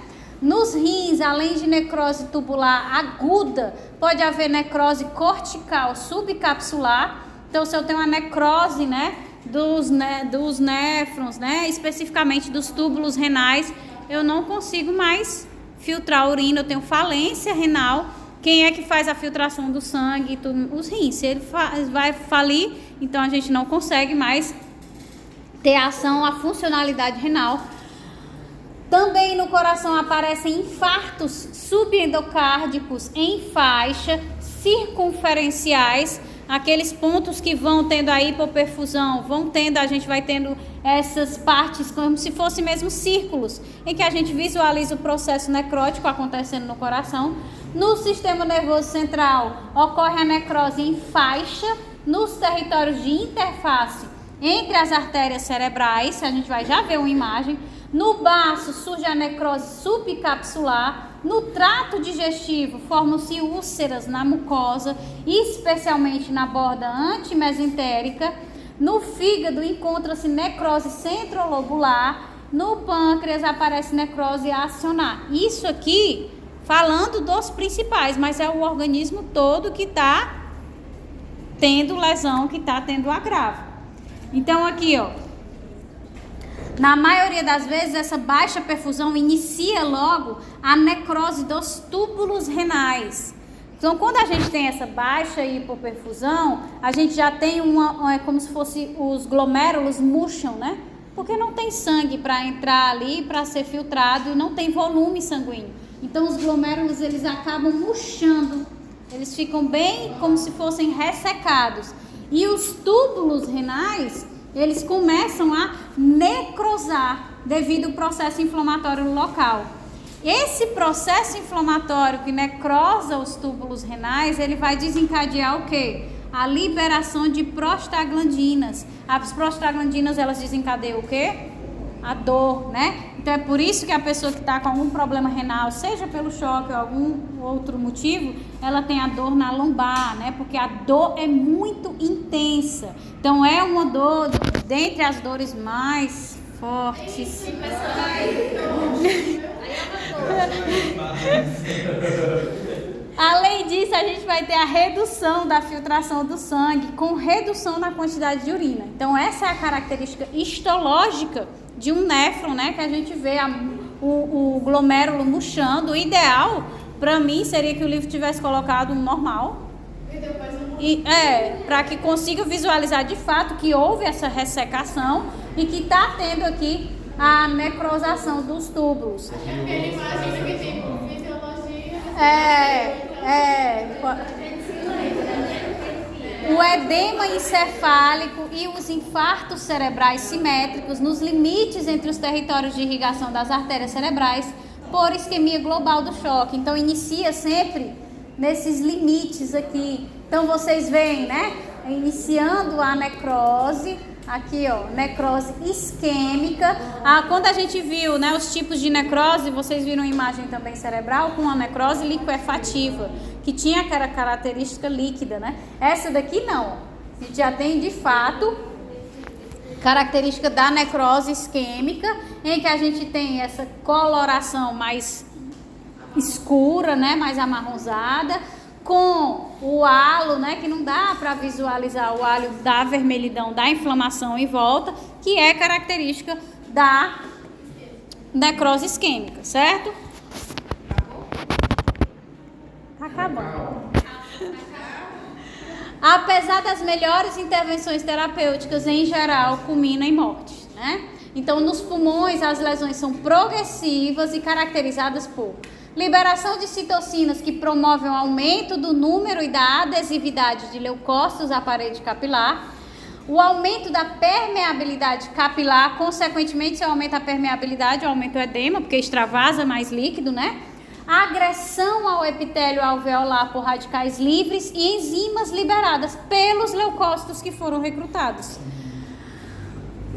Nos rins, além de necrose tubular aguda, pode haver necrose cortical subcapsular. Então, se eu tenho uma necrose, né, dos néfrons, né, especificamente dos túbulos renais, eu não consigo mais filtrar a urina, eu tenho falência renal. Quem é que faz a filtração do sangue? Os rins. Se ele vai falir, então a gente não consegue mais ter ação à funcionalidade renal. Também no coração aparecem infartos subendocárdicos em faixa, circunferenciais, aqueles pontos que vão tendo a hipoperfusão, a gente vai tendo essas partes como se fossem mesmo círculos, em que a gente visualiza o processo necrótico acontecendo no coração. No sistema nervoso central ocorre a necrose em faixa, nos territórios de interface entre as artérias cerebrais, a gente vai já ver uma imagem. No baço surge a necrose subcapsular. No trato digestivo formam-se úlceras na mucosa, especialmente na borda antimesentérica. No fígado encontra-se necrose centrolobular. No pâncreas aparece necrose acionar. Isso aqui falando dos principais, mas é o organismo todo que está tendo lesão, que está tendo agravo. Então aqui, ó, na maioria das vezes, essa baixa perfusão inicia logo a necrose dos túbulos renais. Então, quando a gente tem essa baixa hipoperfusão, a gente já tem é como se fosse os glomérulos murcham, né? Porque não tem sangue para entrar ali, para ser filtrado, não tem volume sanguíneo. Então, os glomérulos, eles acabam murchando, eles ficam bem como se fossem ressecados. E os túbulos renais, eles começam a necrosar devido ao processo inflamatório local. Esse processo inflamatório que necrosa os túbulos renais, ele vai desencadear o quê? A liberação de prostaglandinas. As prostaglandinas, elas desencadeiam o quê? A dor, né? Então é por isso que a pessoa que está com algum problema renal, seja pelo choque ou algum outro motivo, ela tem a dor na lombar, né? Porque a dor é muito intensa. Então é uma dor dentre as dores mais fortes. Além disso, a gente vai ter a redução da filtração do sangue com redução na quantidade de urina. Então essa é a característica histológica de um néfron, né? Que a gente vê o glomérulo murchando. O ideal, para mim, seria que o livro tivesse colocado um normal. Para que consiga visualizar de fato que houve essa ressecação e que está tendo aqui a necrosação dos túbulos. Porque ele imagina que tipo, fisiologia. O edema encefálico e os infartos cerebrais simétricos nos limites entre os territórios de irrigação das artérias cerebrais por isquemia global do choque. Então, inicia sempre nesses limites aqui. Então, vocês veem, né? Iniciando a necrose, aqui, ó, necrose isquêmica. Quando a gente viu, né, os tipos de necrose, vocês viram a imagem também cerebral com a necrose liquefativa, que tinha aquela característica líquida, né? Essa daqui não. A gente já tem, de fato, característica da necrose isquêmica, em que a gente tem essa coloração mais escura, né, mais amarronzada, com o halo, né, que não dá para visualizar o halo da vermelhidão, da inflamação em volta, que é característica da necrose isquêmica, certo? Tá acabando. Apesar das melhores intervenções terapêuticas, em geral, culmina em morte, né? Então, nos pulmões, as lesões são progressivas e caracterizadas por liberação de citocinas que promovem o aumento do número e da adesividade de leucócitos à parede capilar, o aumento da permeabilidade capilar, consequentemente, se aumenta a permeabilidade, aumenta o edema, porque extravasa mais líquido, né? A agressão ao epitélio alveolar por radicais livres e enzimas liberadas pelos leucócitos que foram recrutados.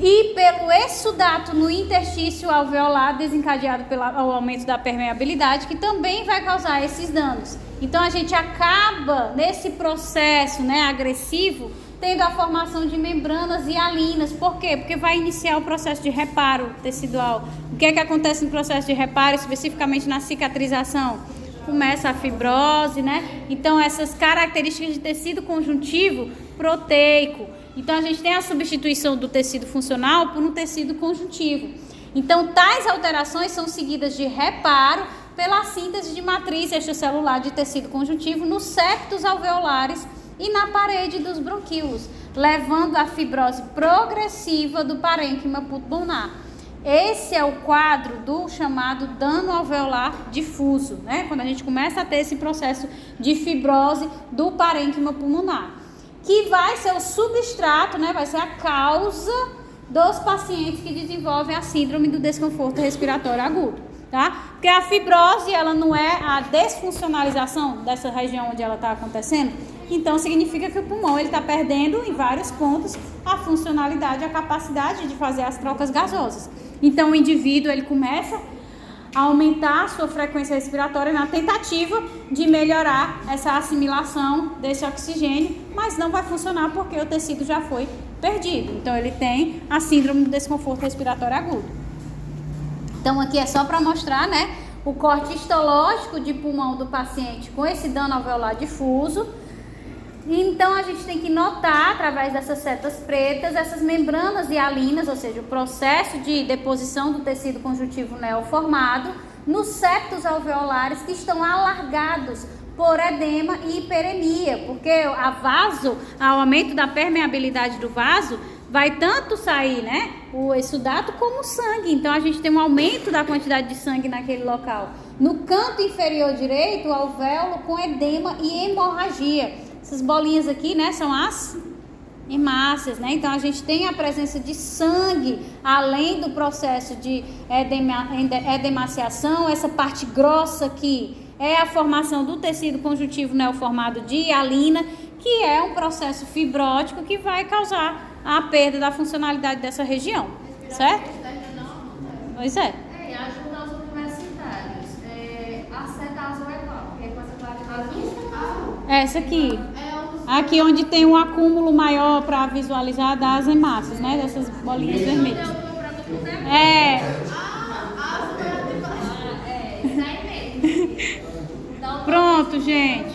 E pelo exsudato no interstício alveolar desencadeado pelo aumento da permeabilidade, que também vai causar esses danos. Então, a gente acaba, nesse processo, né, agressivo, tendo a formação de membranas hialinas. Por quê? Porque vai iniciar o processo de reparo tecidual. O que é que acontece no processo de reparo, especificamente na cicatrização? Começa a fibrose, né? Então, essas características de tecido conjuntivo proteico. Então, a gente tem a substituição do tecido funcional por um tecido conjuntivo. Então, tais alterações são seguidas de reparo pela síntese de matriz extracelular de tecido conjuntivo nos septos alveolares e na parede dos bronquíolos, levando à fibrose progressiva do parênquima pulmonar. Esse é o quadro do chamado dano alveolar difuso, né? Quando a gente começa a ter esse processo de fibrose do parênquima pulmonar, que vai ser o substrato, né? Vai ser a causa dos pacientes que desenvolvem a síndrome do desconforto respiratório agudo, tá? Porque a fibrose, ela não é a desfuncionalização dessa região onde ela está acontecendo. Então, significa que o pulmão está perdendo em vários pontos a funcionalidade, a capacidade de fazer as trocas gasosas. Então, o indivíduo ele começa a aumentar a sua frequência respiratória na tentativa de melhorar essa assimilação desse oxigênio, mas não vai funcionar porque o tecido já foi perdido. Então, ele tem a síndrome do desconforto respiratório agudo. Então, aqui é só para mostrar, né, o corte histológico de pulmão do paciente com esse dano alveolar difuso. Então, a gente tem que notar, através dessas setas pretas, essas membranas hialinas, ou seja, o processo de deposição do tecido conjuntivo neoformado nos septos alveolares que estão alargados por edema e hiperemia, porque o aumento da permeabilidade do vaso vai tanto sair, né, o exsudato como o sangue. Então, a gente tem um aumento da quantidade de sangue naquele local. No canto inferior direito, o alvéolo com edema e hemorragia. Essas bolinhas aqui, né, são as hemácias, né? Então, a gente tem a presença de sangue, além do processo de edemaciação. Essa parte grossa aqui é a formação do tecido conjuntivo neoformado de hialina, que é um processo fibrótico que vai causar a perda da funcionalidade dessa região, certo? Pois é. E ajuda aos universitários. A seta azul é qual? Que é com essa parte azul? Essa aqui. Aqui onde tem um acúmulo maior para visualizar das hemácias, né? Dessas bolinhas vermelhas. Isso aí mesmo. Pronto, gente.